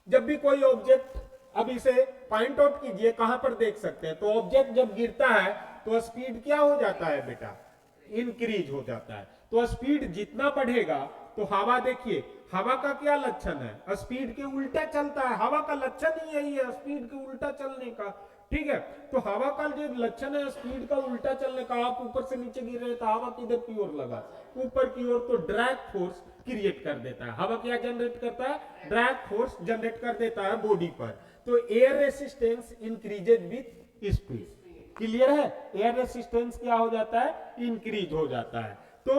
जब भी कोई ऑब्जेक्ट, अब इसे पॉइंट आउट कीजिए कहां पर देख सकते हैं। तो ऑब्जेक्ट जब गिरता है तो स्पीड क्या हो जाता है बेटा? इंक्रीज हो जाता है। तो स्पीड जितना बढ़ेगा तो हवा, देखिए हवा का क्या लक्षण है? स्पीड के उल्टा चलता है। हवा का लक्षण ही यही है, स्पीड के उल्टा चलने का। ठीक है, तो हवा का जो लक्षण है स्पीड का उल्टा चलने का, आप ऊपर से नीचे गिर रहे तो हवा किधर की ओर लगा? ऊपर की ओर। तो ड्रैग फोर्स क्रिएट कर देता है। हवा क्या जनरेट करता है? ड्रैग फोर्स जनरेट कर देता है बॉडी पर। तो air resistance increases with speed. Clear है? एयर रेसिस्टेंस क्या हो जाता है? इंक्रीज हो जाता है। तो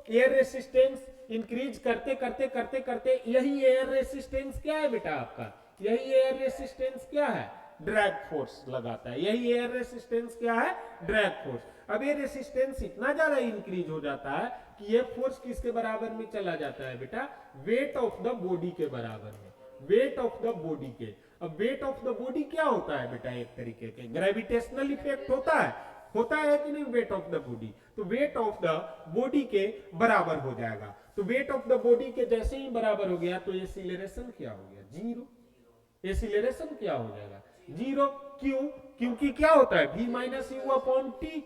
एयर रेसिस्टेंस इंक्रीज करते करते करते करते, यही एयर रेसिस्टेंस क्या है बेटा आपका? यही एयर रेसिस्टेंस क्या है? ड्रैग फोर्स लगाता है। यही एयर रेसिस्टेंस क्या है? Drag force. अब ये रेसिस्टेंस इतना ज्यादा इंक्रीज हो जाता है कि ये फोर्स किसके बराबर में चला जाता है बेटा? वेट ऑफ द बॉडी के बराबर में। वेट ऑफ द बॉडी के। अब वेट ऑफ द बॉडी क्या होता है बेटा? एक तरीके के ग्रेविटेशनल इफेक्ट होता है कि नहीं? Weight of the body. तो वेट ऑफ द बॉडी के बराबर हो जाएगा। तो वेट ऑफ द बॉडी के जैसे ही बराबर हो गया तो एक्सीलरेशन क्या हो गया? जीरो। एक्सीलरेशन क्या हो जाएगा? जीरो। क्यों? क्योंकि क्या होता है? v minus you upon T.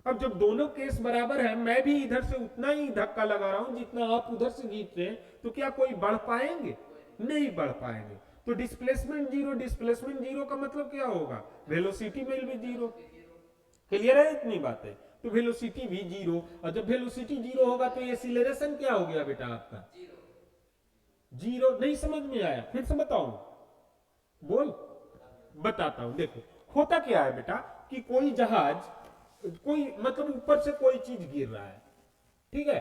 अब जब दोनों केस बराबर है, मैं भी इधर से उतना ही धक्का लगा रहा हूं जितना आप उधर से खींच रहे हैं, तो क्या कोई बढ़ पाएंगे? नहीं बढ़ पाएंगे। तो डिस्प्लेसमेंट जीरो। डिस्प्लेसमेंट जीरो का मतलब क्या होगा? Velocity will be zero. Clear है इतनी बातें? तो वेलोसिटी भी जीरो, और जब वेलोसिटी जीरो होगा तो एक्सीलरेशन क्या हो गया बेटा आपका? जीरो। नहीं समझ में आया? फिर से बताऊं? बोल, बताता हूं। देखो होता क्या है बेटा कि कोई जहाज, कोई मतलब ऊपर से कोई चीज गिर रहा है। ठीक है,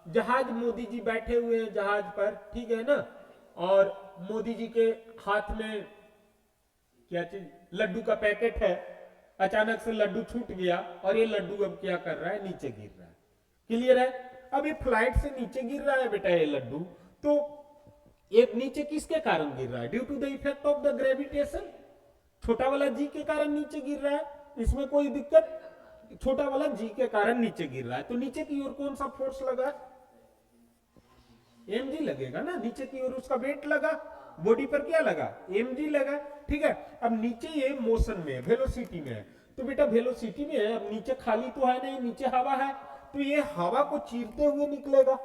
जहाज, मोदी जी बैठे हुए हैं जहाज पर, ठीक है ना, और मोदी जी के हाथ में क्या चीज? लड्डू का पैकेट है। अचानक से लड्डू छूट गया और ये लड्डू अब क्या कर रहा है? नीचे गिर रहा है। क्लियर है? अब ये फ्लाइट से नीचे गिर रहा है बेटा ये लड्डू, तो एक नीचे किसके कारण गिर रहा है? Due to the effect of the gravitation. छोटा वाला जी के कारण नीचे गिर रहा है, इसमें कोई दिक्कत? छोटा वाला जी के कारण नीचे गिर रहा है। तो नीचे की ओर कौन सा फोर्स लगा? mg लगेगा ना। नीचे की ओर उसका वेट लगा, बॉडी पर क्या लगा? mg लगा। ठीक है, अब नीचे ये मोशन में है, वेलोसिटी में है। तो बेटा वेलोसिटी में है, अब नीचे खाली तो है नहीं, नीचे हवा है, तो ये हवा को चीरते हुए निकलेगा।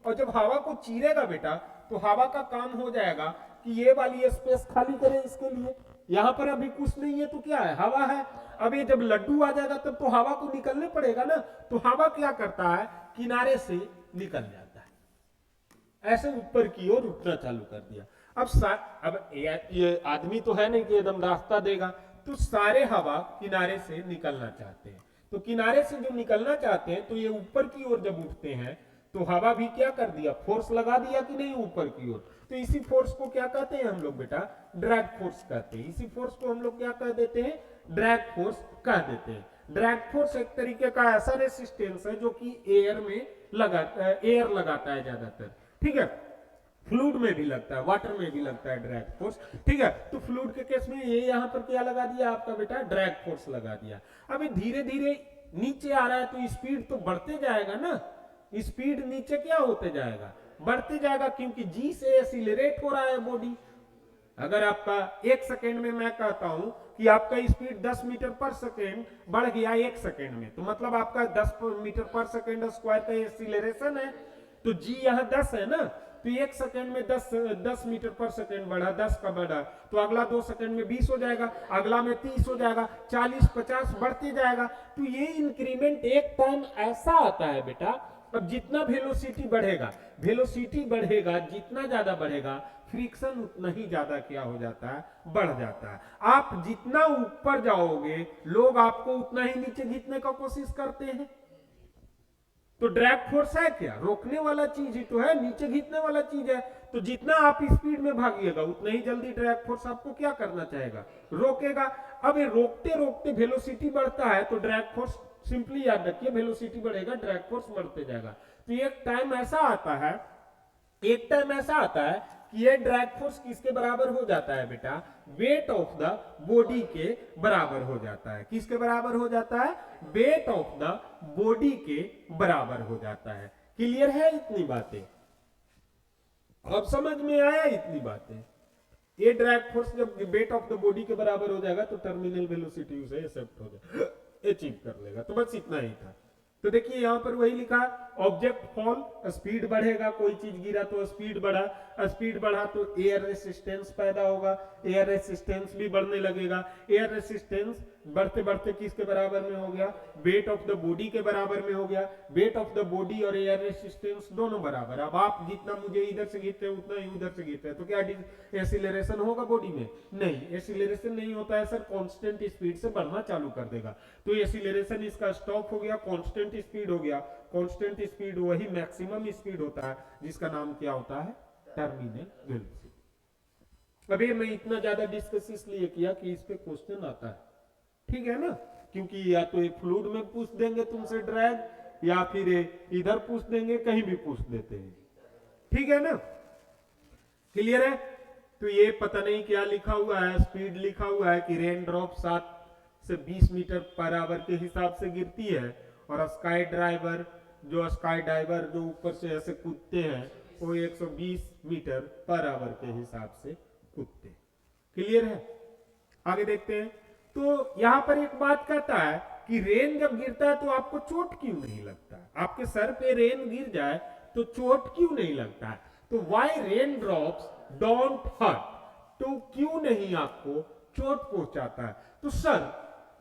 और जब हवा को चीरेगा बेटा तो हवा का काम हो जाएगा कि ये वाली स्पेस खाली करे इसके लिए। यहां पर अभी कुछ नहीं है तो क्या है? हवा है। अब ये जब लड्डू आ जाएगा तब तो हवा को निकलने पड़ेगा ना। तो हवा क्या करता है? किनारे से निकल जाता है, ऐसे ऊपर की ओर उठना चालू कर दिया। अब ये आदमी तो है नहीं कि एकदम रास्ता देगा, तो सारे हवा किनारे से निकलना चाहते हैं। तो किनारे से जो निकलना चाहते हैं तो ये ऊपर की ओर जब उठते हैं तो हवा भी क्या कर दिया, फोर्स लगा दिया कि नहीं ऊपर की ओर। तो इसी फोर्स को क्या कहते हैं हम लोग बेटा, ड्रैग फोर्स कहते हैं। इसी फोर्स को हम लोग क्या कह देते हैं, ड्रैग फोर्स कह देते हैं। ड्रैग फोर्स एक तरीके का ऐसा रेसिस्टेंस है जो कि एयर लगाता है ज्यादातर, ठीक है, फ्लूइड में भी लगता है, वाटर में भी लगता है ड्रैग फोर्स, ठीक है। तो फ्लूइड के केस में ये यहाँ पर क्या लगा दिया आपका बेटा, ड्रैग फोर्स लगा दिया। अभी धीरे धीरे नीचे आ रहा है तो स्पीड तो बढ़ते जाएगा ना, स्पीड नीचे क्या होते जाएगा, बढ़ते जाएगा, क्योंकि जी से एक्सीलरेट हो रहा है बॉडी। अगर आपका एक सेकेंड में मैं कहता हूं कि आपका स्पीड 10 मीटर पर सेकेंड बढ़ गया एक सेकेंड में, तो मतलब आपका 10 मीटर पर सेकेंड स्क्वायर का एक्सीलरेशन है, तो जी यहाँ 10 है ना, तो एक सेकेंड में 10 मीटर पर सेकेंड बढ़ा, 10 का बढ़ा, तो अगला 2 सेकेंड में 20 हो जाएगा, अगला में 30 हो जाएगा, 40 50 बढ़ते जाएगा। तो ये इंक्रीमेंट एक टाइम ऐसा आता है बेटा, अब जितना वेलोसिटी बढ़ेगा, जितना ज्यादा बढ़ेगा फ्रिक्शन उतना ही ज्यादा क्या हो जाता है, बढ़ जाता है। आप जितना ऊपर जाओगे लोग आपको उतना ही नीचे खींचने का कोशिश करते हैं। तो ड्रैग फोर्स है क्या, रोकने वाला चीज ही तो है, नीचे खींचने वाला चीज है। तो जितना आप स्पीड में भागिएगा उतना ही जल्दी ड्रैग फोर्स आपको क्या करना चाहेगा, रोकेगा। अब ये रोकते रोकते वेलोसिटी बढ़ता है, तो ड्रैग फोर्स, सिंपली याद रखिए, वेलोसिटी बढ़ेगा ड्रैग फोर्स बढ़ते जाएगा। तो एक टाइम ऐसा आता है कि ये ड्रैग फोर्स किसके बराबर हो जाता है बेटा, वेट ऑफ द बॉडी के बराबर हो जाता है। किसके बराबर हो जाता है, वेट ऑफ द बॉडी के बराबर हो जाता है। क्लियर है इतनी बातें, अब समझ में आया इतनी बातें। ये ड्रैग फोर्स जब वेट ऑफ द बॉडी के बराबर हो जाएगा तो टर्मिनल वेलोसिटी उसे एक्सेप्ट हो जाएगा, अचीव कर लेगा। तो बस इतना ही था। तो देखिए यहां पर वही लिखा, ऑब्जेक्ट फॉल, स्पीड बढ़ेगा, कोई चीज गिरा तो स्पीड बढ़ा तो एयर रेसिस्टेंस पैदा होगा, एयर रेसिस्टेंस भी बढ़ने लगेगा। एयर रेसिस्टेंस बढ़ते बढ़ते किसके बराबर में हो गया, वेट ऑफ द बॉडी के बराबर में हो गया। वेट ऑफ द बॉडी और एयर रेसिस्टेंस दोनों बराबर। अब आप जितना मुझे इधर से खींचते हैं उतना ही उधर से खींचते हैं, तो क्या एक्सीलरेशन होगा बॉडी में, नहीं, एक्सीलरेशन नहीं होता है सर, कांस्टेंट स्पीड से बढ़ना चालू कर देगा। तो एक्सीलरेशन इसका स्टॉप हो गया, कांस्टेंट स्पीड हो गया। कांस्टेंट स्पीड वही मैक्सिमम स्पीड होता है जिसका नाम क्या होता है, टर्मिनल वेलोसिटी। अभी मैं इतना ज्यादा डिस्कस इसलिए किया कि इस पे क्वेश्चन आता है, ठीक है ना, क्योंकि या तो एक फ्लूइड में पूछ देंगे तुमसे ड्रैग, या फिर इधर पूछ देंगे, कहीं भी पूछ देते हैं, ठीक है ना, क्लियर है। तो ये पता नहीं क्या लिखा हुआ है, स्पीड लिखा हुआ है कि रेन ड्रॉप 7 से 20 मीटर पर आवर के हिसाब से गिरती है, और स्काई डाइवर जो ऊपर से ऐसे कूदते हैं वो 120 मीटर पर आवर के हिसाब से कूदते हैं। क्लियर है, आगे देखते हैं। तो यहां पर एक बात कहता है कि रेन जब गिरता है तो आपको चोट क्यों नहीं लगता, आपके सर पे रेन गिर जाए तो चोट क्यों नहीं लगता है। तो why rain drops don't hurt, तो क्यों नहीं आपको चोट पहुंचाता है। तो sir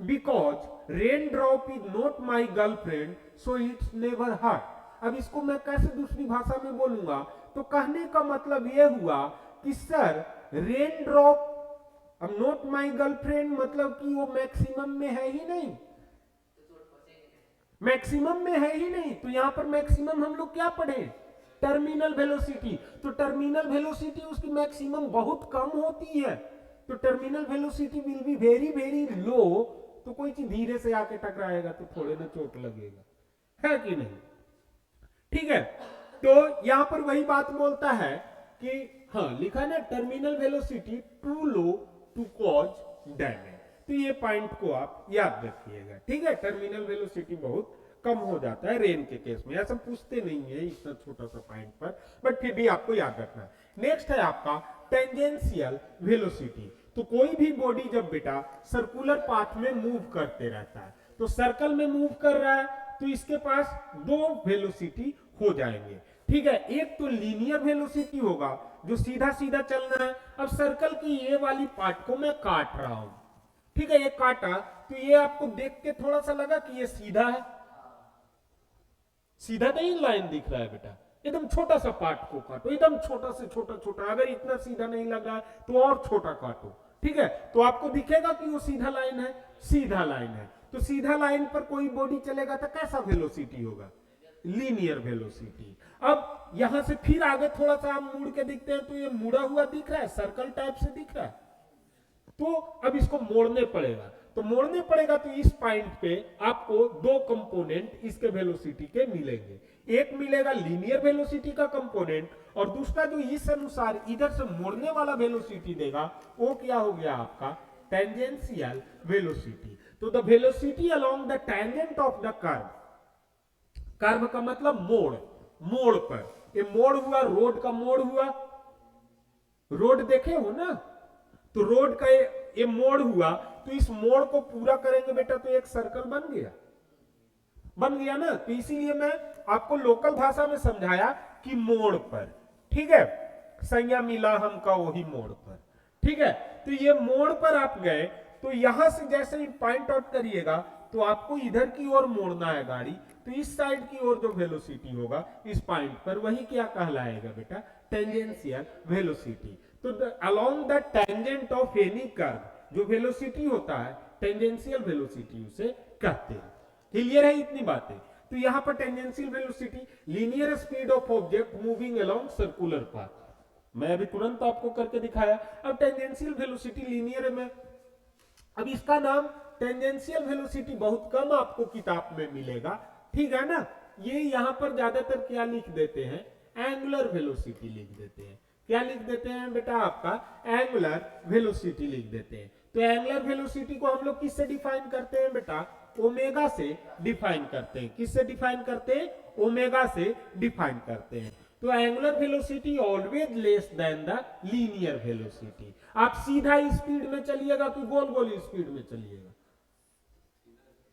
because rain drop is not my girlfriend so it's never hurt. अब इसको मैं कैसे दूसरी भाषा में बोलूंगा, तो कहने का मतलब यह हुआ कि सर रेन ड्रॉप, अब नॉट माई गर्लफ्रेंड मतलब कि वो मैक्सिमम में है ही नहीं, मैक्सिमम में है ही नहीं। तो यहां पर मैक्सिमम हम लोग क्या पढ़े, टर्मिनल वेलोसिटी। तो टर्मिनल वेलोसिटी उसकी मैक्सिमम बहुत कम होती है, तो terminal velocity will be very very low. तो कोई चीज धीरे से आके टकराएगा तो थोड़े ना चोट लगेगा, है कि नहीं, ठीक है। तो यहां पर वही बात बोलता है कि हाँ लिखा ना, terminal velocity too low to cause damage. तो ये पॉइंट को आप याद रखिएगा, ठीक है। टर्मिनल वेलोसिटी बहुत कम हो जाता है रेन के केस में, ऐसा पूछते नहीं है इतना छोटा सा पॉइंट पर, बट फिर भी आपको याद रखना है। नेक्स्ट है आपका टेंजेंशियल वेलोसिटी। तो कोई भी बॉडी जब बेटा सर्कुलर पाथ में मूव करते रहता है, तो सर्कल में मूव कर रहा है तो इसके पास दो वेलोसिटी हो जाएंगे, ठीक है। एक तो लीनियर वेलोसिटी होगा जो सीधा सीधा चलना है। अब सर्कल की ये वाली पार्ट को मैं काट रहा हूं, ठीक है, ये काटा, तो ये आपको देख के थोड़ा सा लगा कि ये सीधा है, सीधा नहीं लाइन दिख रहा है बेटा, एकदम छोटा सा पार्ट को काटो, एकदम छोटा से छोटा छोटा। अगर इतना सीधा नहीं लगा तो और छोटा काटो, ठीक है, तो आपको दिखेगा कि वो सीधा लाइन है, सीधा लाइन है। तो सीधा लाइन पर कोई बॉडी चलेगा तो कैसा वेलोसिटी होगा, लीनियर वेलोसिटी। अब यहां से फिर आगे थोड़ा सा हम मुड़ के दिखते हैं तो ये मुड़ा हुआ दिख रहा है, सर्कल टाइप से दिख रहा है। तो अब इसको मोड़ने पड़ेगा, तो मोड़ने पड़ेगा तो इस पॉइंट पे आपको दो कंपोनेंट इसके वेलोसिटी के मिलेंगे। एक मिलेगा लीनियर वेलोसिटी का कंपोनेंट और दूसरा जो इस अनुसार इधर से मोड़ने वाला वेलोसिटी देगा वो क्या हो गया आपका टेंजेंशियल वेलोसिटी। तो the velocity along the tangent of the curve, curve का मतलब मोड़, मोड़ पर, ये मोड़ हुआ, रोड का मोड़ हुआ, रोड देखे हो ना, तो रोड का ये मोड़ हुआ, तो इस मोड़ को पूरा करेंगे बेटा तो एक सर्कल बन गया, बन गया ना। तो इसीलिए मैं आपको लोकल भाषा में समझाया कि मोड़ पर, ठीक है, संज्ञा मिला हमका वही मोड़ पर, ठीक है। तो ये मोड़ पर आप गए तो यहां से जैसे ही पॉइंट आउट करिएगा तो आपको इधर की ओर मोड़ना है गाड़ी, तो इस साइड की ओर जो वेलोसिटी होगा इस पॉइंट पर वही क्या कहलाएगा बेटा टेंजेंशियल वेलोसिटी। तो along the tangent of any curve जो वेलोसिटी होता है टेंजेंशियल वेलोसिटी उसे कहते हैं। क्लियर है इतनी बातें। तो यहां पर tangential velocity linear speed of object moving along circular path, मैं अभी तुरंत आपको करके दिखाया। अब टेंजेंशियल वेलोसिटी लीनियर में, अब इसका नाम टेंजेंशियल वेलोसिटी बहुत कम आपको किताब में मिलेगा, ठीक है ना। ये यहां पर ज्यादातर क्या लिख देते हैं, एंगुलर वेलोसिटी लिख देते हैं। क्या लिख देते हैं बेटा आपका एंगुलर वेलोसिटी लिख देते हैं। तो एंगुलर वेलोसिटी को हम लोग किससे डिफाइन करते हैं बेटा, ओमेगा से डिफाइन करते हैं। किससे डिफाइन करते हैं, ओमेगा से डिफाइन करते हैं। तो angular velocity always less than the linear velocity. आप सीधा स्पीड में चलिएगा कि गोल गोल स्पीड में चलिएगा,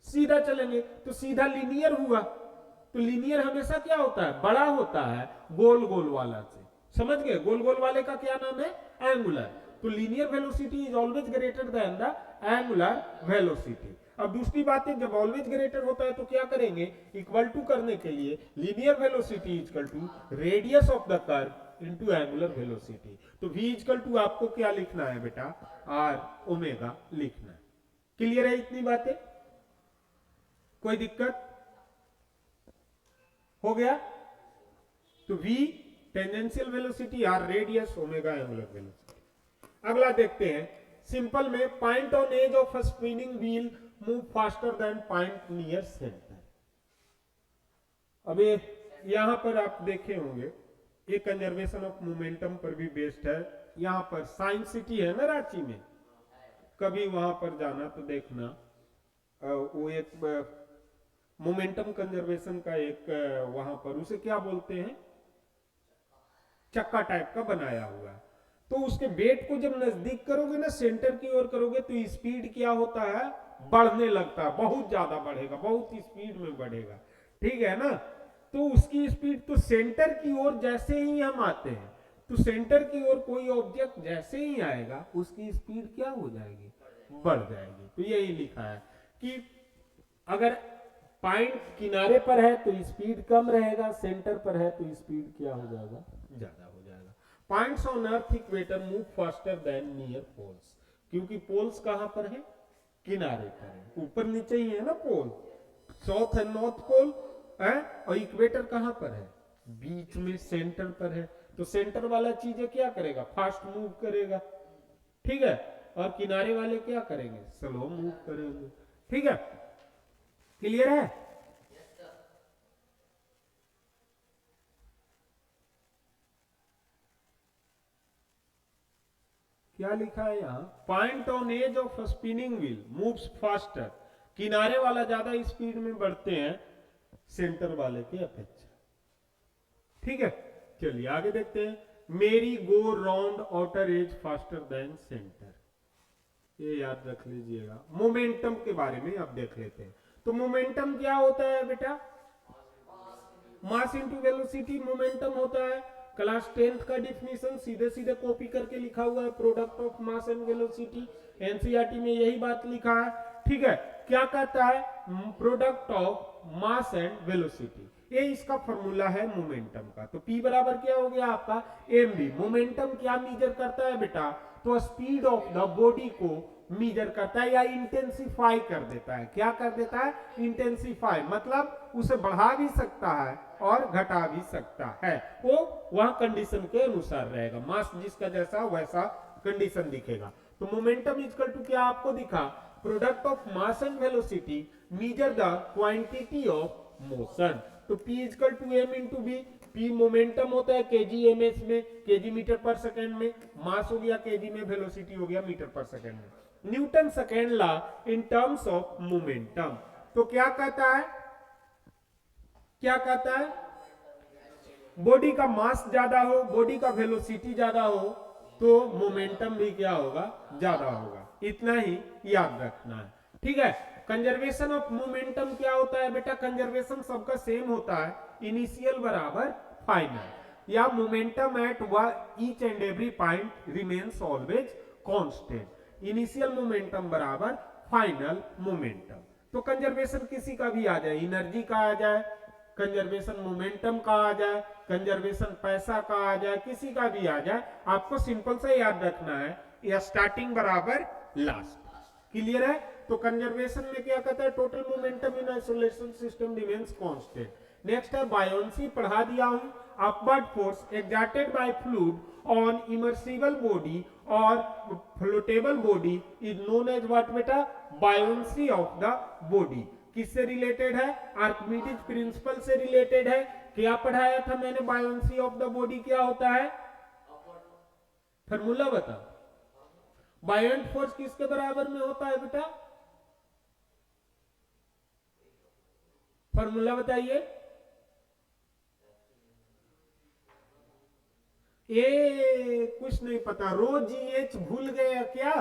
सीधा चलेंगे तो सीधा लीनियर हुआ। तो लीनियर हमेशा क्या होता है, बड़ा होता है गोल गोल वाला से, समझ गए। गोल गोल वाले का क्या नाम है, एंगुलर। तो linear velocity is always greater than the angular velocity. अब दूसरी बात है, जब ऑलवेज ग्रेटर होता है तो क्या करेंगे, इक्वल टू करने के लिए linear velocity equal to radius of the curve into angular velocity. तो v इक्वल टू आपको क्या लिखना है बेटा, r ओमेगा लिखना है। क्लियर है इतनी बातें, कोई दिक्कत हो गया। तो v tangential velocity, r radius, omega angular velocity. अगला देखते हैं सिंपल में, point on edge of a spinning wheel move faster than point near centre. अब यहां पर आप देखे होंगे ये कंजर्वेशन ऑफ मोमेंटम पर भी बेस्ड है। यहां पर साइंस सिटी है ना रांची में, कभी वहां पर जाना तो देखना, वो एक मोमेंटम कंजर्वेशन का एक वहां पर उसे क्या बोलते हैं, चक्का टाइप का बनाया हुआ है। तो उसके वेट को जब नजदीक करोगे ना, सेंटर की ओर करोगे, तो स्पीड क्या होता है, बढ़ने लगता है, बहुत ज्यादा बढ़ेगा, बहुत स्पीड में बढ़ेगा, ठीक है ना। तो उसकी स्पीड, तो सेंटर की ओर जैसे ही हम आते हैं तो सेंटर की ओर कोई ऑब्जेक्ट जैसे ही आएगा उसकी स्पीड क्या हो जाएगी, बढ़ जाएगी। तो यही लिखा है कि अगर पॉइंट किनारे पर है तो स्पीड कम रहेगा, सेंटर पर है तो स्पीड क्या हो जाएगा, ज्यादा हो जाएगा। Points on earth equator move faster than near poles, क्योंकि पोल्स कहां पर है, किनारे पर है, ऊपर नीचे ही है ना पोल, साउथ एंड नॉर्थ पोल है, और इक्वेटर कहां पर है, बीच में सेंटर पर है। तो सेंटर वाला चीजें क्या करेगा, फास्ट मूव करेगा, ठीक है, और किनारे वाले क्या करेंगे, स्लो मूव करेंगे, ठीक है। क्लियर है। क्या लिखा है यहाँ, point on edge of spinning wheel moves faster, किनारे वाला ज्यादा स्पीड में बढ़ते हैं सेंटर वाले की अपेक्षा, ठीक है। चलिए आगे देखते हैं, मेरी go round outer as faster than centre, ये याद रख लीजिएगा। मोमेंटम के बारे में अब देख लेते हैं। तो मोमेंटम क्या होता है बेटा, मास इनटू वेलोसिटी मोमेंटम होता है। क्लास 10th का डिफिनीशन सीधे सीधे कॉपी करके लिखा हुआ है, product of mass and velocity, NCERT में यही बात लिखा है, ठीक है। क्या कहता है, product of mass and velocity, ये इसका फॉर्मूला है मोमेंटम का। तो P बराबर क्या हो गया आपका mv। मोमेंटम क्या मीजर करता है बेटा, तो स्पीड ऑफ द बॉडी को मीजर करता है या इंटेंसिफाई कर देता है। क्या कर देता है, इंटेंसिफाई, मतलब उसे बढ़ा भी सकता है और घटा भी सकता है, वो वहां कंडीशन के अनुसार रहेगा। मास जिसका जैसा वैसा कंडीशन दिखेगा। तो मोमेंटम इक्वल टू क्या आपको दिखा, product of mass and velocity measure the quantity of motion. तो P equal to m into v. P momentum होता है केजी एमएस में, केजी मीटर पर सेकेंड में, मास हो गया केजी में, वेलोसिटी हो गया मीटर पर सेकेंड में। Newton second law in terms of momentum तो क्या कहता है, क्या कहता है, बॉडी का मास ज्यादा हो, बॉडी का वेलोसिटी ज्यादा हो तो मोमेंटम भी क्या होगा, ज्यादा होगा। इतना ही याद रखना है, ठीक है। कंजर्वेशन ऑफ मोमेंटम क्या होता है बेटा, कंजर्वेशन सबका सेम होता है, इनिशियल बराबर फाइनल, या momentum at each and every point remains always constant. Initial momentum बराबर फाइनल मोमेंटम। तो कंजर्वेशन किसी का भी आ जाए, एनर्जी का आ जाए, कंजर्वेशन मोमेंटम का आ जाए, कंजर्वेशन पैसा का आ जाए, किसी का भी आ जाए, आपको सिंपल से याद रखना है या स्टार्टिंग बराबर लास्ट। क्लियर है। तो कंजर्वेशन में क्या कहता है, total momentum in isolation system remains constant. Next है बायोन्सी, पढ़ा दिया हूं, upward force exerted by fluid on immersible body और floatable body is known as what बेटा, बायोन्सी ऑफ द बॉडी। किससे रिलेटेड है, आर्किमिडीज प्रिंसिपल से रिलेटेड है। क्या पढ़ाया था मैंने, बायोन्सी ऑफ द बॉडी क्या होता है, फॉर्मूला बता। बायोंट फोर्स किसके बराबर में होता है बेटा, फॉर्मूला बताइए। ये कुछ नहीं पता, रो जी एच भूल गया क्या,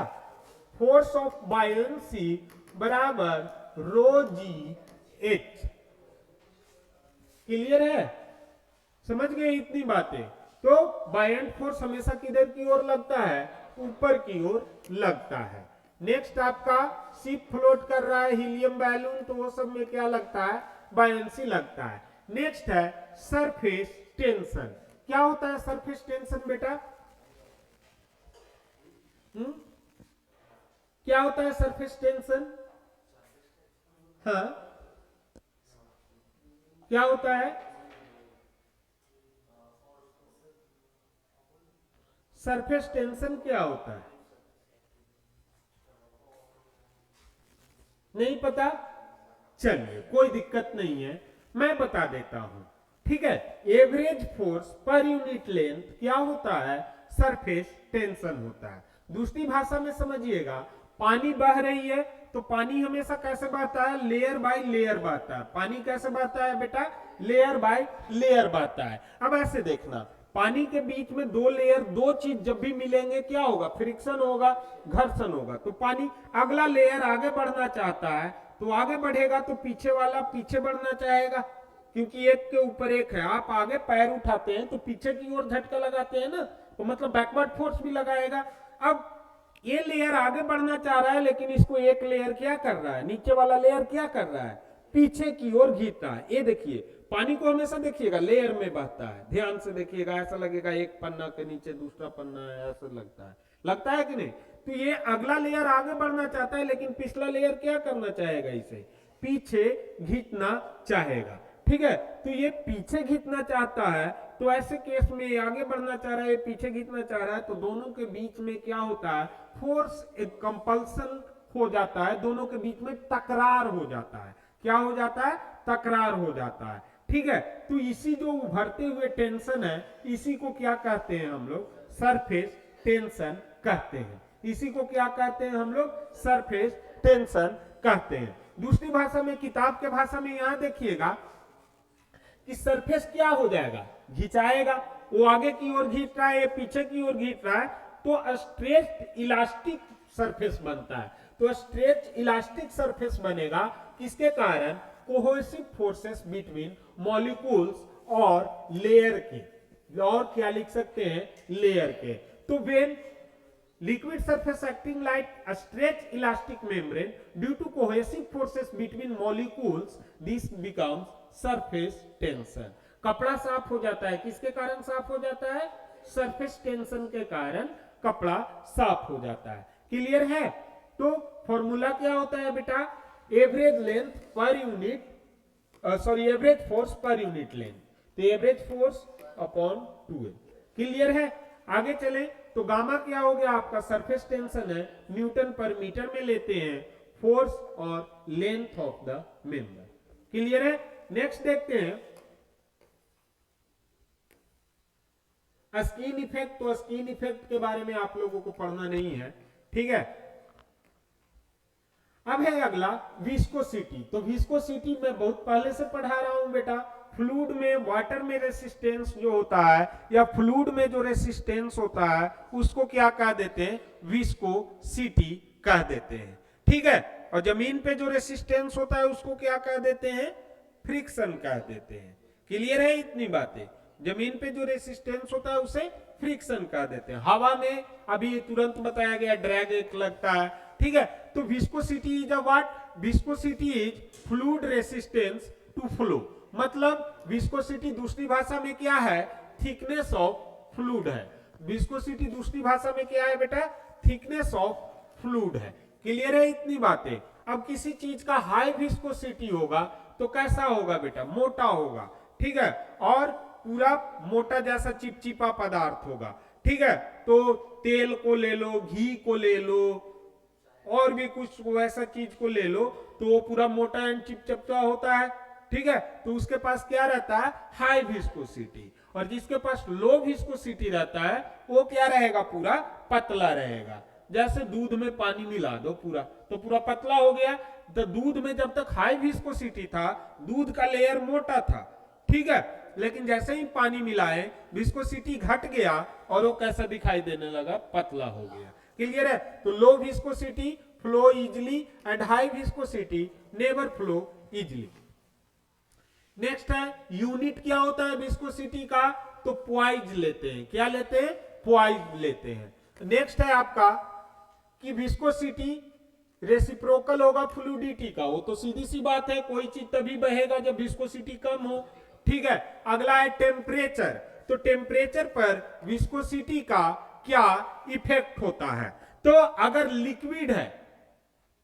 फोर्स ऑफ बायोन्सी बराबर रो जी एच। क्लियर है, समझ गए इतनी बातें। तो बायोंट फोर्स हमेशा किधर की ओर लगता है, ऊपर की ओर लगता है। नेक्स्ट आपका शिप फ्लोट कर रहा है, हीलियम बैलून, तो वो सब में क्या लगता है, बायोन्सी लगता है। नेक्स्ट है सरफेस टेंशन। क्या होता है सरफेस टेंशन बेटा, क्या होता है सरफेस टेंशन, हाँ क्या होता है, सरफेस टेंशन क्या होता है, नहीं पता, चलिए कोई दिक्कत नहीं है, मैं बता देता हूं, ठीक है। Average force per unit length क्या होता है, सरफेस टेंशन होता है। दूसरी भाषा में समझिएगा, पानी बह रही है तो पानी हमेशा कैसे बहता है, लेयर बाय लेयर बहता है। पानी कैसे बहता है बेटा, लेयर बाय लेयर बहता है। अब ऐसे देखना, पानी के बीच में दो लेयर, दो चीज जब भी मिलेंगे क्या होगा, फ्रिक्शन होगा, घर्षण होगा। तो पानी अगला लेयर आगे बढ़ना चाहता है तो आगे बढ़ेगा, तो पीछे वाला पीछे बढ़ना चाहेगा, क्योंकि एक के ऊपर एक है। आप आगे पैर उठाते हैं तो पीछे की ओर झटका लगाते हैं ना, तो मतलब बैकवर्ड फोर्स भी लगाएगा। अब ये लेयर आगे बढ़ना चाह रहा है, लेकिन इसको एक लेयर क्या कर रहा है, नीचे वाला लेयर क्या कर रहा है, पीछे की ओर खींचता है। ये देखिए, पानी को हमेशा देखिएगा लेयर में बहता है, ध्यान से देखिएगा, ऐसा लगेगा एक पन्ना के नीचे दूसरा पन्ना है, ऐसा लगता है कि नहीं। तो ये अगला लेयर आगे बढ़ना चाहता है, लेकिन पिछला लेयर क्या करना चाहेगा, इसे पीछे खींचना चाहेगा, ठीक है। तो ये पीछे खींचना चाहता है, तो ऐसे केस में आगे बढ़ना चाह रहा है, पीछे खींचना चाह रहा है, तो दोनों के बीच में क्या होता है, फोर्स एक कंपल्सन हो जाता है, दोनों के बीच में टकरार हो जाता है। क्या हो जाता है, तकरार हो जाता है, ठीक है। तो इसी जो उभरते हुए टेंशन है, इसी को क्या कहते हैं हम लोग, सरफेस टेंशन कहते हैं। इसी को क्या कहते हैं हम लोग, सरफेस टेंशन कहते हैं। दूसरी भाषा में, किताब के भाषा में यहां देखिएगा कि सरफेस क्या हो जाएगा, घिंचाएगा, वो आगे की ओर खींच रहा है, ये पीछे की ओर खींच रहा है, तो स्ट्रेच इलास्टिक सरफेस बनता है। तो स्ट्रेच इलास्टिक सरफेस बनेगा किसके कारण, कोहेसिव फोर्सेस बिटवीन मॉलिक्यूल्स और लेयर के, और क्या लिख सकते हैं, लेयर के। तो when liquid surface acting like a stretch elastic membrane due to cohesive forces between molecules, this becomes surface tension. कपड़ा साफ हो जाता है, किसके कारण साफ हो जाता है? सरफेस टेंशन के कारण कपड़ा साफ हो जाता है। क्लियर है? तो फॉर्मूला क्या होता है बेटा? Average length per unit, sorry average force per unit length, तो average force upon 2a। Clear है? आगे चले तो गामा क्या हो गया आपका? सरफेस टेंशन है, न्यूटन पर मीटर में लेते हैं फोर्स और length of the member. Clear है? नेक्स्ट देखते हैं स्किन इफेक्ट। तो स्किन इफेक्ट के बारे में आप लोगों को पढ़ना नहीं है, ठीक है। अब है अगला विस्कोसिटी। तो विस्कोसिटी मैं बहुत पहले से पढ़ा रहा हूं बेटा। फ्लूइड में, वाटर में रेसिस्टेंस जो होता है या फ्लूइड में जो रेसिस्टेंस होता है उसको क्या कह देते हैं? विस्कोसिटी कह देते हैं, ठीक है। और जमीन पे जो रेसिस्टेंस होता है उसको क्या कह देते हैं? फ्रिक्शन कह देते हैं। क्लियर है इतनी बातें? जमीन पे जो रेसिस्टेंस होता है उसे फ्रिक्शन कह देते हैं। हवा में अभी तुरंत बताया गया ड्रैग एक लगता है, ठीक है। तो viscosity is a what? Viscosity is fluid resistance to flow. मतलब विस्कोसिटी दूसरी भाषा में क्या है? थिकनेस ऑफ फ्लूइड है। विस्कोसिटी दूसरी भाषा में क्या है बेटा? थिकनेस ऑफ फ्लूइड है। क्लियर है इतनी बातें? अब किसी चीज का हाई विस्कोसिटी होगा तो कैसा होगा बेटा? मोटा होगा, ठीक है, और पूरा मोटा जैसा चिपचिपा पदार्थ होगा, ठीक है। तो तेल को ले लो, घी को ले लो, और भी कुछ वैसा चीज को ले लो तो वो पूरा मोटा एंड चिपचिपा होता है, ठीक है। तो उसके पास क्या रहता है? High viscosity. और जिसके पास लो विस्कोसिटी रहता है वो क्या रहेगा? पूरा पतला रहेगा। जैसे दूध में पानी मिला दो पूरा, तो पूरा पतला हो गया। तो दूध में जब तक हाई विस्कोसिटी था, दूध का लेयर मोटा था, ठीक है। लेकिन जैसे ही पानी मिलाए विस्कोसिटी घट गया और वो कैसा दिखाई देने लगा? पतला हो गया। क्लियर है? तो low viscosity flow easily and high viscosity never flow easily. Next है यूनिट क्या होता है विस्कोसिटी का? तो पॉइज लेते हैं। क्या लेते हैं? पॉइज लेते हैं। नेक्स्ट है आपका कि विस्कोसिटी रेसिप्रोकल होगा फ्लूइडिटी का। वो तो सीधी सी बात है, कोई चीज तभी बहेगा जब विस्कोसिटी कम हो, ठीक है। अगला है टेम्परेचर। तो टेम्परेचर पर विस्कोसिटी का क्या इफेक्ट होता है? तो अगर लिक्विड है,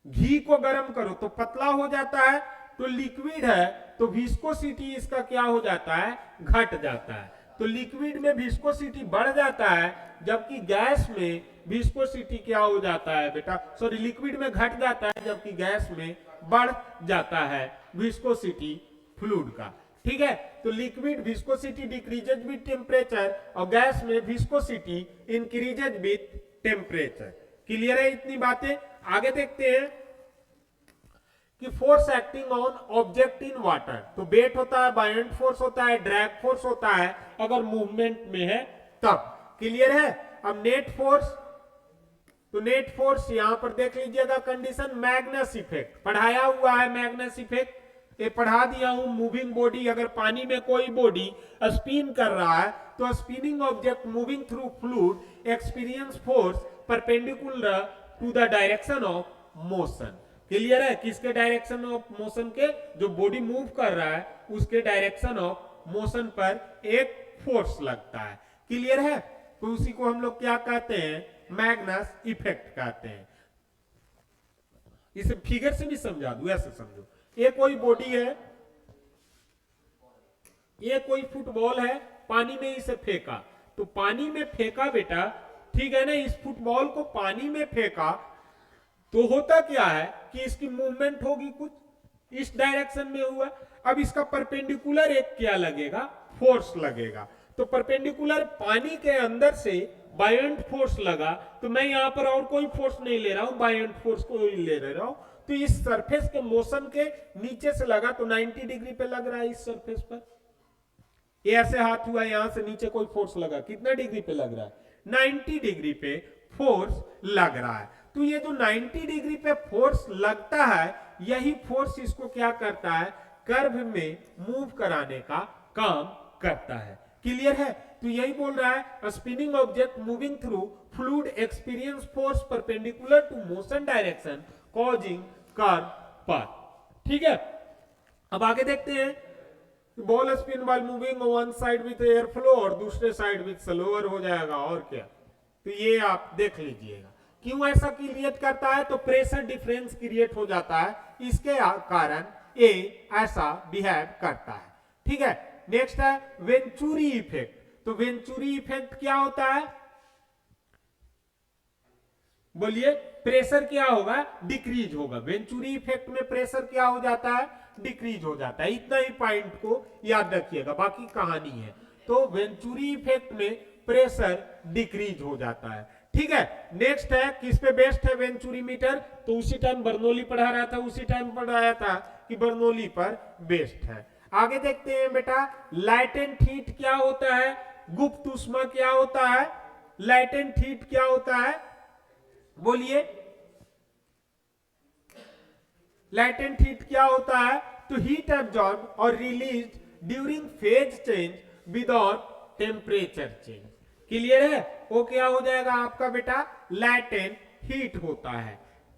घी को गर्म करो तो पतला हो जाता है, तो लिक्विड है तो विस्कोसिटी इसका क्या हो जाता है? घट जाता है। तो लिक्विड में विस्कोसिटी बढ़ जाता है, जबकि गैस में विस्कोसिटी क्या हो जाता है बेटा? सॉरी, लिक्विड में घट जाता है जबकि गैस में बढ़ जाता है विस्कोसिटी फ्लूइड का, ठीक है। तो liquid viscosity decreases with temperature और गैस में viscosity increases with temperature. Clear है इतनी बातें? आगे देखते हैं कि force acting on object in water. तो वेट होता है, बायएंट फोर्स होता है, ड्रैग फोर्स होता है अगर मूवमेंट में है तब। क्लियर है? अब नेट फोर्स, तो नेट फोर्स यहां पर देख लीजिएगा कंडीशन, मैग्नस इफेक्ट पढ़ाया हुआ है। मैग्नस इफेक्ट ये पढ़ा दिया हूं। मूविंग बॉडी, अगर पानी में कोई बॉडी स्पिन कर रहा है तो spinning object moving through fluid experience force perpendicular to the direction of motion. Clear है? किसके डायरेक्शन ऑफ मोशन के? जो बॉडी मूव कर रहा है उसके डायरेक्शन ऑफ मोशन पर एक फोर्स लगता है। क्लियर है? तो उसी को हम लोग क्या कहते हैं? मैग्नस इफेक्ट कहते हैं। इसे फिगर से भी समझा दूं, ऐसे समझो, ये कोई बॉडी है, ये कोई फुटबॉल है, पानी में इसे फेंका, तो पानी में फेंका बेटा, ठीक है ना। इस फुटबॉल को पानी में फेंका तो होता क्या है कि इसकी मूवमेंट होगी कुछ इस डायरेक्शन में हुआ। अब इसका परपेंडिकुलर एक क्या लगेगा? फोर्स लगेगा। तो परपेंडिकुलर पानी के अंदर से बायएंट फोर्स लगा, तो मैं यहां पर और कोई फोर्स नहीं ले रहा हूं, बायएंट फोर्स को ही ले रहा हूं। तो इस सरफेस के मोशन के नीचे से लगा तो 90 डिग्री पे लग रहा है इस सरफेस पर। ये ऐसे हाथ हुआ, यहां से नीचे कोई फोर्स लगा, कितना डिग्री पे लग रहा है? 90 डिग्री पे फोर्स लग रहा है। तो ये जो 90 डिग्री पे फोर्स लगता है, यही फोर्स इसको क्या करता है? कर्व में मूव कराने का काम करता है। क्लियर है? तो यही बोल रहा है, spinning object moving through fluid experience force perpendicular to motion direction causing curve path. ठीक है, अब आगे देखते हैं बॉल स्पिन वाल moving one side with air flow और दूसरे साइड विथ स्लोअर हो जाएगा, और क्या। तो ये आप देख लीजिएगा क्यों ऐसा क्रिएट करता है, तो प्रेशर डिफरेंस क्रिएट हो जाता है, इसके कारण ये ऐसा बिहेव करता है। ठीक है, नेक्स्ट है वेंचुरी इफेक्ट। तो वेंचुरी इफेक्ट क्या होता है, बोलिए। प्रेशर क्या होगा, डिक्रीज होगा। वेंचुरी इफेक्ट में प्रेशर क्या हो जाता है, डिक्रीज हो जाता है। इतना ही पॉइंट को याद रखिएगा, बाकी कहानी है। तो वेंचुरी इफेक्ट में प्रेशर डिक्रीज हो जाता है। ठीक है, नेक्स्ट है किस पे बेस्ड है वेंचुरी मीटर, तो उसी टाइम बर्नौली पढ़ा रहा था, उसी टाइम पढ़ाया था कि बर्नौली पर बेस्ड है। आगे देखते हैं बेटा, लैटेंट हीट क्या होता है, गुप्त ऊष्मा क्या होता है, लैटेंट हीट क्या होता है, बोलिए। लैटेंट हीट क्या होता है, तो हीट एब्जॉर्ब और release during phase change without temperature change. Clear है, वो क्या हो जाएगा आपका बेटा, लैटेंट हीट होता है।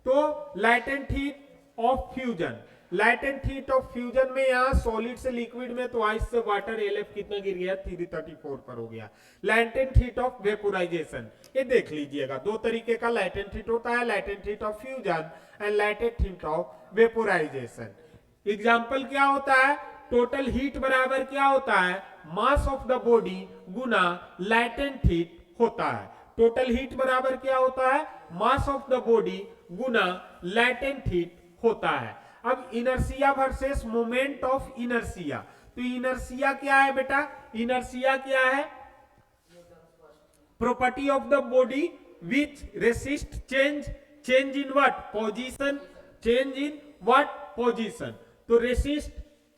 तो latent heat of fusion, latent heat of fusion में यहां सॉलिड से लिक्विड में, तो आइस से वाटर एलएफ कितना गिर गया, 334 पर हो गया। लैटेंट हीट ऑफ वेपोराइजेशन, ये देख लीजिएगा, दो तरीके का लैटेंट हीट होता है, latent heat of fusion and latent heat of vaporization. Example क्या होता है, टोटल हीट बराबर क्या होता है, मास ऑफ द बॉडी गुना लैटेंट हीट होता है। टोटल हीट बराबर क्या होता है, मास ऑफ द बॉडी गुना लैटेंट हीट होता है। अब inertia versus moment of inertia, तो इनर्सिया क्या है बेटा, इनर्सिया क्या है, property of the body which resist change, change in what position, change in what position. तो रेसिस्ट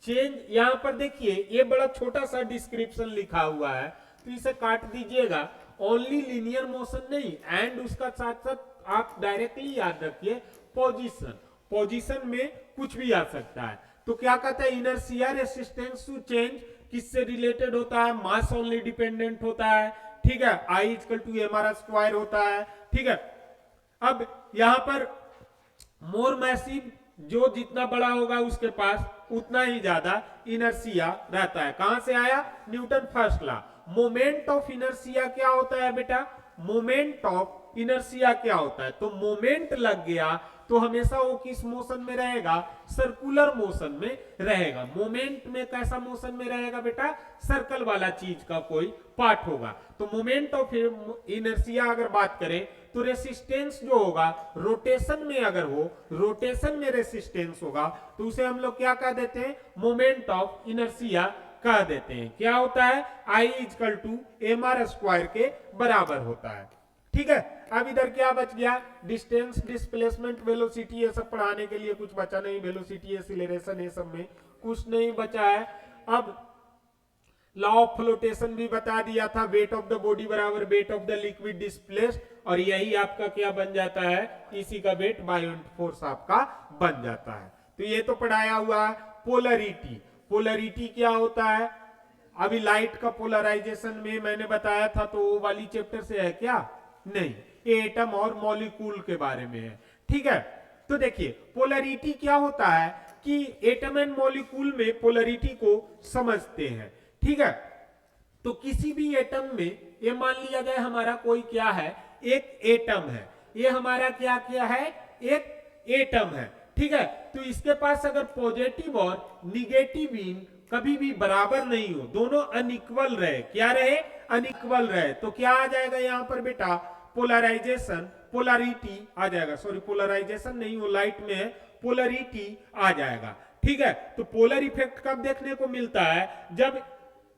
चेंज, यहां पर देखिए ये बड़ा छोटा सा डिस्क्रिप्शन लिखा हुआ है, तो इसे काट दीजिएगा। ओनली लीनियर मोशन नहीं, एंड उसका साथ साथ आप डायरेक्टली याद रखिए पोजीशन, पोजीशन में कुछ भी आ सकता है। तो क्या कहता है, इनर्शिया रेसिस्टेंस टू चेंज किससे रिलेटेड होता है, मास ओनली डिपेंडेंट होता है। ठीक है, I equal to M R square होता है। ठीक है, अब यहां पर मोर मैसिव, जो जितना बड़ा होगा उसके पास उतना ही ज्यादा इनर्शिया रहता है। कहां से आया, Newton first law. Moment of inertia क्या होता है बेटा, मोमेंट ऑफ इनर्शिया क्या होता है, तो मोमेंट लग गया तो हमेशा वो किस मोशन में रहेगा, सर्कुलर मोशन में रहेगा। मोमेंट में कैसा मोशन में रहेगा बेटा, सर्कल वाला चीज का कोई पार्ट होगा। तो मोमेंट ऑफ इनर्शिया अगर बात करें तो रेसिस्टेंस जो होगा रोटेशन में अगर हो, रोटेशन में रेसिस्टेंस होगा, तो उसे हम लोग क्या कह देते हैं, मोमेंट ऑफ इनर्शिया कह देते हैं। क्या होता है, I equal to M R square के बराबर होता है। ठीक है, अब इधर क्या बच गया, डिस्टेंस, डिस्प्लेसमेंट, वेलोसिटी, ये सब पढ़ाने के लिए कुछ बचा नहीं। वेलोसिटी, एक्सीलरेशन, ये सब में कुछ नहीं बचा है। अब लॉ ऑफ फ्लोटेशन भी बता दिया था, वेट ऑफ द बॉडी बराबर weight of the liquid displaced, और यही आपका क्या बन जाता है, इसी का वेट बायोंट फोर्स आपका बन जाता है। तो ये तो पढ़ाया हुआ है। पोलरिटी, पोलरिटी क्या होता है, अभी लाइट का पोलराइजेशन में मैंने बताया था, तो वो वाली चैप्टर से है क्या, नहीं, ये एटम और मॉलिक्यूल के बारे में है। ठीक है, तो देखिए पोलरिटी क्या होता है कि एटम एंड मॉलिक्यूल में पोलरिटी को समझते हैं। ठीक है, तो किसी भी एटम में, ये मान लिया जाए हमारा कोई क्या है, एक एटम है, ये हमारा क्या क्या है, एक एटम है। ठीक है, तो इसके पास अगर पॉजिटिव और निगेटिव इन कभी भी बराबर नहीं हो, दोनों अनइक्वल रहे, क्या रहे, अनइक्वल रहे, तो क्या आ जाएगा यहां पर बेटा, पोलराइजेशन, पोलरिटी आ जाएगा। सॉरी, पोलराइजेशन नहीं, वो लाइट में है, पोलरिटी आ जाएगा। ठीक है, तो पोलर इफेक्ट कब देखने को मिलता है, जब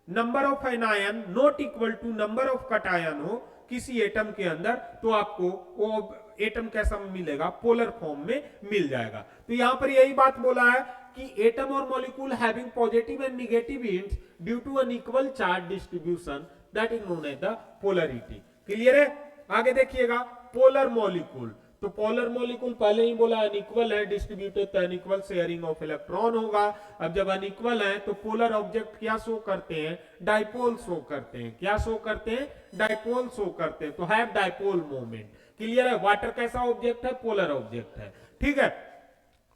number of anion not equal to number of cation हो किसी एटम के अंदर, तो आपको वो एटम कैसा मिलेगा, पोलर फॉर्म में मिल जाएगा। तो यहां पर यही बात बोला है कि एटम और molecule having positive and negative ends due to unequal charge distribution, that is known as the polarity. Clear है, आगे देखिएगा, पोलर मॉलिक्यूल, तो पोलर मॉलिक्यूल पहले ही बोला अनइक्वल है, डिस्ट्रीब्यूटेड, तो अनइक्वल शेयरिंग ऑफ इलेक्ट्रॉन होगा। अब जब अनइक्वल है तो पोलर ऑब्जेक्ट क्या शो करते हैं, डाइपोल शो करते हैं। क्या शो करते हैं, डाइपोल शो करते हैं, तो हैव डाइपोल मोमेंट। क्लियर है, वाटर कैसा ऑब्जेक्ट है, पोलर ऑब्जेक्ट है। ठीक है,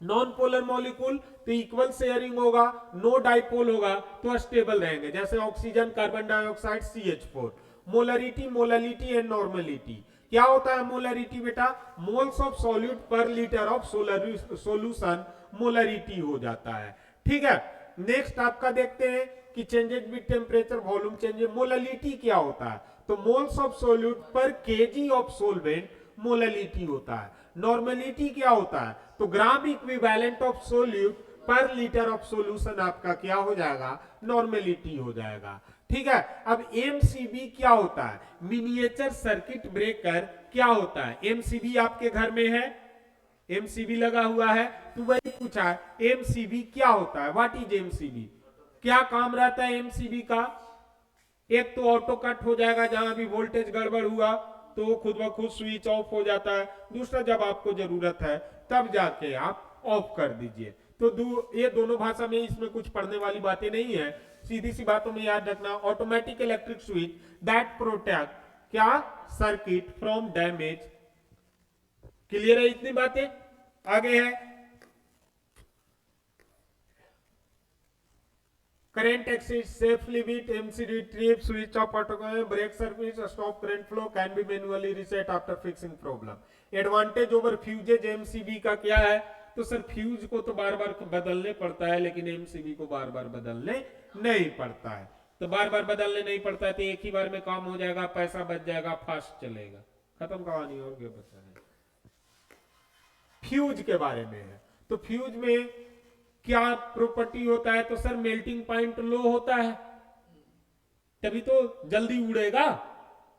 नॉन पोलर मॉलिक्यूल तो इक्वल शेयरिंग होगा, नो डाइपोल होगा तो स्टेबल रहेंगे, जैसे oxygen, carbon dioxide, CH4। Molarity, molality and normality. क्या होता है मोलरिटी बेटा? Moles of solute per litre of solution molarity हो जाता है। ठीक है, नेक्स्ट आपका देखते हैं कि changes with temperature, volume changes. Molality क्या होता है? तो moles of solute per KG of solvent molality होता है। नॉर्मलिटी क्या होता है? तो gram equivalent of solute per litre of solution आपका क्या हो जाएगा? नॉर्मलिटी हो जाएगा। ठीक है, अब एमसीबी क्या होता है? मिनिएचर सर्किट ब्रेकर क्या होता है? एमसीबी आपके घर में है, एमसीबी लगा हुआ है, तो वही पूछा है एमसीबी क्या होता है, व्हाट इज एमसीबी, क्या काम रहता है एमसीबी का? एक तो ऑटो कट हो जाएगा, जहां भी वोल्टेज गड़बड़ हुआ तो खुद ब खुद स्विच ऑफ हो जाता है। दूसरा, जब आपको जरूरत है तब जाके आप ऑफ कर दीजिए। तो ये दोनों भाषा में, इसमें कुछ पढ़ने वाली बातें नहीं है, सीधी सी बातों में याद रखना। Automatic electric switch that protect क्या? Circuit from damage. क्लियर है इतनी बातें? आगे है current access safely with MCD trip, switch off auto, brake service, stop current flow can be manually reset after fixing problem। Advantage over fuses MCB का क्या है? तो सर फ्यूज को तो बार बार बदलने पड़ता है, लेकिन एमसीबी को बार बार बदलने नहीं पड़ता है। तो बार बार बदलने नहीं पड़ता है तो एक ही बार में काम हो जाएगा, पैसा बच जाएगा, फास्ट चलेगा। खत्म कहानी। और क्या बचा है? फ्यूज के बारे में है। तो फ्यूज में क्या प्रॉपर्टी होता है? तो सर मेल्टिंग पॉइंट लो होता है, तभी तो जल्दी उड़ेगा,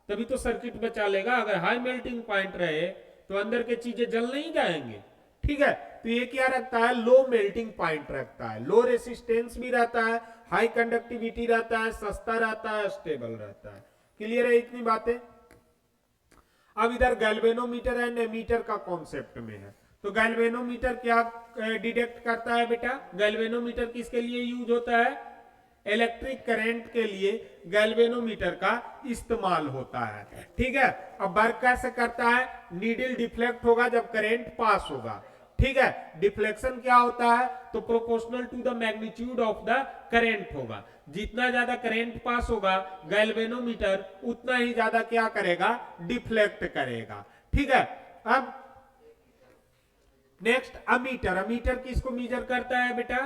तभी तो सर्किट बचा लेगा। अगर हाई मेल्टिंग पॉइंट रहे तो अंदर के चीजें जल नहीं जाएंगे। ठीक है, तो ये क्या रखता है? लो मेल्टिंग पॉइंट रखता है, लो रेसिस्टेंस भी रहता है, हाई कंडक्टिविटी रहता है, सस्ता रहता है, स्टेबल रहता है। क्लियर है इतनी बातें? अब इधर गैल्वेनोमीटर एंड एमीटर का कॉन्सेप्ट में है। तो गैल्वेनोमीटर क्या डिटेक्ट करता है बेटा? गैल्वेनोमीटर किसके लिए यूज होता है? इलेक्ट्रिक करंट के लिए गैल्वेनोमीटर का इस्तेमाल होता है। ठीक है, अब वर्क कैसे करता है? नीडल डिफ्लेक्ट होगा जब करंट पास होगा। ठीक है, डिफ्लेक्शन क्या होता है? तो proportional to the magnitude of the current होगा। जितना ज्यादा करंट पास होगा गैल्वेनोमीटर उतना ही ज्यादा क्या करेगा? डिफ्लेक्ट करेगा। ठीक है, अब नेक्स्ट अमीटर। अमीटर किसको मीजर करता है बेटा?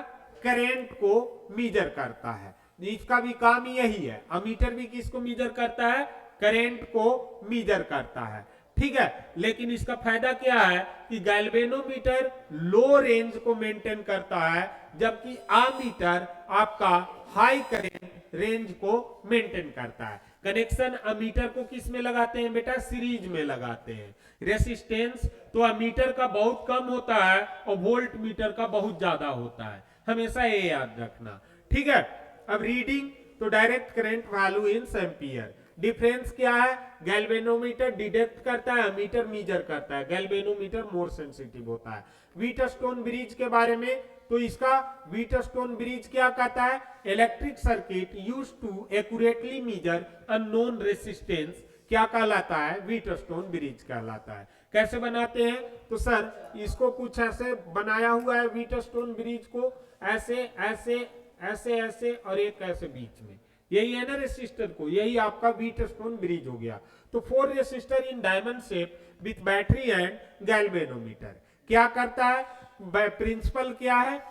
करंट को मीजर करता है। इसका भी काम यही है। अमीटर भी किसको मीजर करता है? करंट को मीजर करता है। ठीक है, लेकिन इसका फायदा क्या है कि गैल्वेनोमीटर लो रेंज को मेंटेन करता है, जबकि अमीटर आपका हाई करंट रेंज को मेंटेन करता है। कनेक्शन अमीटर को किस में लगाते हैं बेटा? सीरीज में लगाते हैं। रेसिस्टेंस तो अमीटर का बहुत कम होता है और वोल्ट मीटर का बहुत ज्यादा होता है, हमेशा ये याद रखना। ठीक है, अब रीडिंग तो direct current value in ampere. Difference क्या है? गैल्वेनोमीटर डिटेक्ट करता है, अमीटर मीजर करता है। गैल्वेनोमीटर मोर सेंसिटिव होता है। व्हीटस्टोन ब्रिज के बारे में, तो इसका व्हीटस्टोन ब्रिज क्या कहता है? Electric circuit used to accurately measure unknown resistance क्या कहलाता है? व्हीटस्टोन ब्रिज कहलाता है। कैसे बनाते हैं? तो सर इसको कुछ ऐसे बनाया हुआ है व्हीटस्टोन ब्रिज को, ऐसे ऐसे ऐसे ऐसे और एक ऐसे बीच में, यही है ना रेसिस्टर को, यही आपका व्हीटस्टोन ब्रिज हो गया। तो 4 resistor in diamond shape with battery and galvanometer क्या करता है? प्रिंसिपल क्या है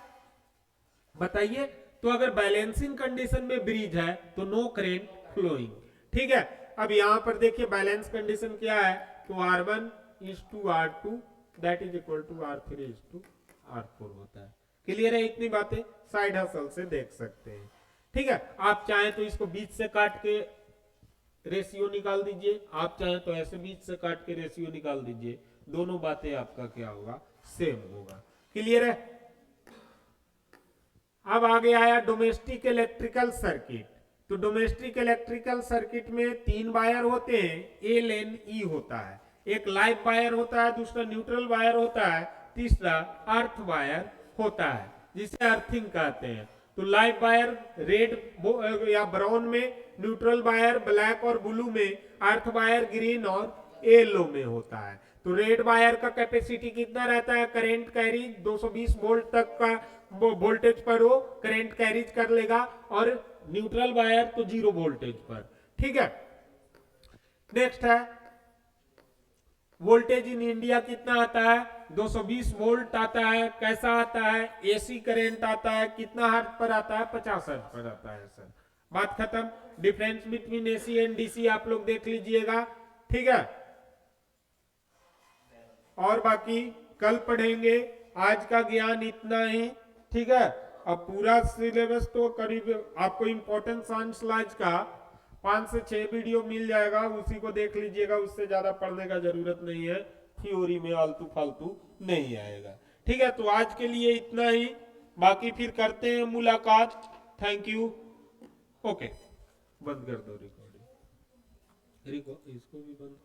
बताइए? तो अगर बैलेंसिंग कंडीशन में ब्रिज है तो नो करंट फ्लोइंग। ठीक है, अब यहां पर देखिए बैलेंस कंडीशन क्या है? तो R1 is to R2 that is equal to R3 is to R4 होता है। क्लियर है इतनी बातें? साइड हसल से देख सकते हैं। ठीक है, आप चाहें तो इसको बीच से काट के रेशियो निकाल दीजिए, आप चाहें तो ऐसे बीच से काट के रेशियो निकाल दीजिए, दोनों बातें आपका क्या होगा? सेम होगा। क्लियर है? अब आगे आया डोमेस्टिक इलेक्ट्रिकल सर्किट। तो डोमेस्टिक इलेक्ट्रिकल सर्किट में 3 वायर होते हैं, एल एन ई होता है। एक लाइव वायर होता है, दूसरा न्यूट्रल वायर होता है, तीसरा अर्थ वायर होता है, जिसे अर्थिंग कहते हैं। तो लाइव वायर रेड या ब्राउन में, न्यूट्रल वायर ब्लैक और ब्लू में, अर्थ वायर ग्रीन और येलो में होता है। तो रेड वायर का कैपेसिटी कितना रहता है, करंट कैरीज 220 वोल्ट तक का वोल्टेज पर वो करंट कैरीज कर लेगा, और न्यूट्रल वायर तो 0 वोल्टेज पर। ठीक है, नेक्स्ट है वोल्टेज इन इंडिया कितना आता है, 220 वोल्ट आता है। कैसा आता है, एसी करंट आता है। कितना हर्ट्ज पर आता है, 50 हर्ट्ज पर आता है सर। बात खत्म। Difference between AC and DC आप लोग देख लीजिएगा। ठीक है, और बाकी कल पढ़ेंगे। आज का ज्ञान इतना ही। ठीक है, अब पूरा सिलेबस तो करीब आपको इंपॉर्टेंट साइंस लाइज का 5 से 6 वीडियो मिल जाएगा, उसी को देख लीजिएगा। उससे ज्यादा पढ़ने का जरूरत नहीं है, थ्योरी में आलतू फालतू नहीं आएगा। ठीक है, तो आज के लिए इतना ही, बाकी फिर करते हैं मुलाकात। Thank you. ओके, बंद कर दो रिकॉर्डिंग। इसको भी बंद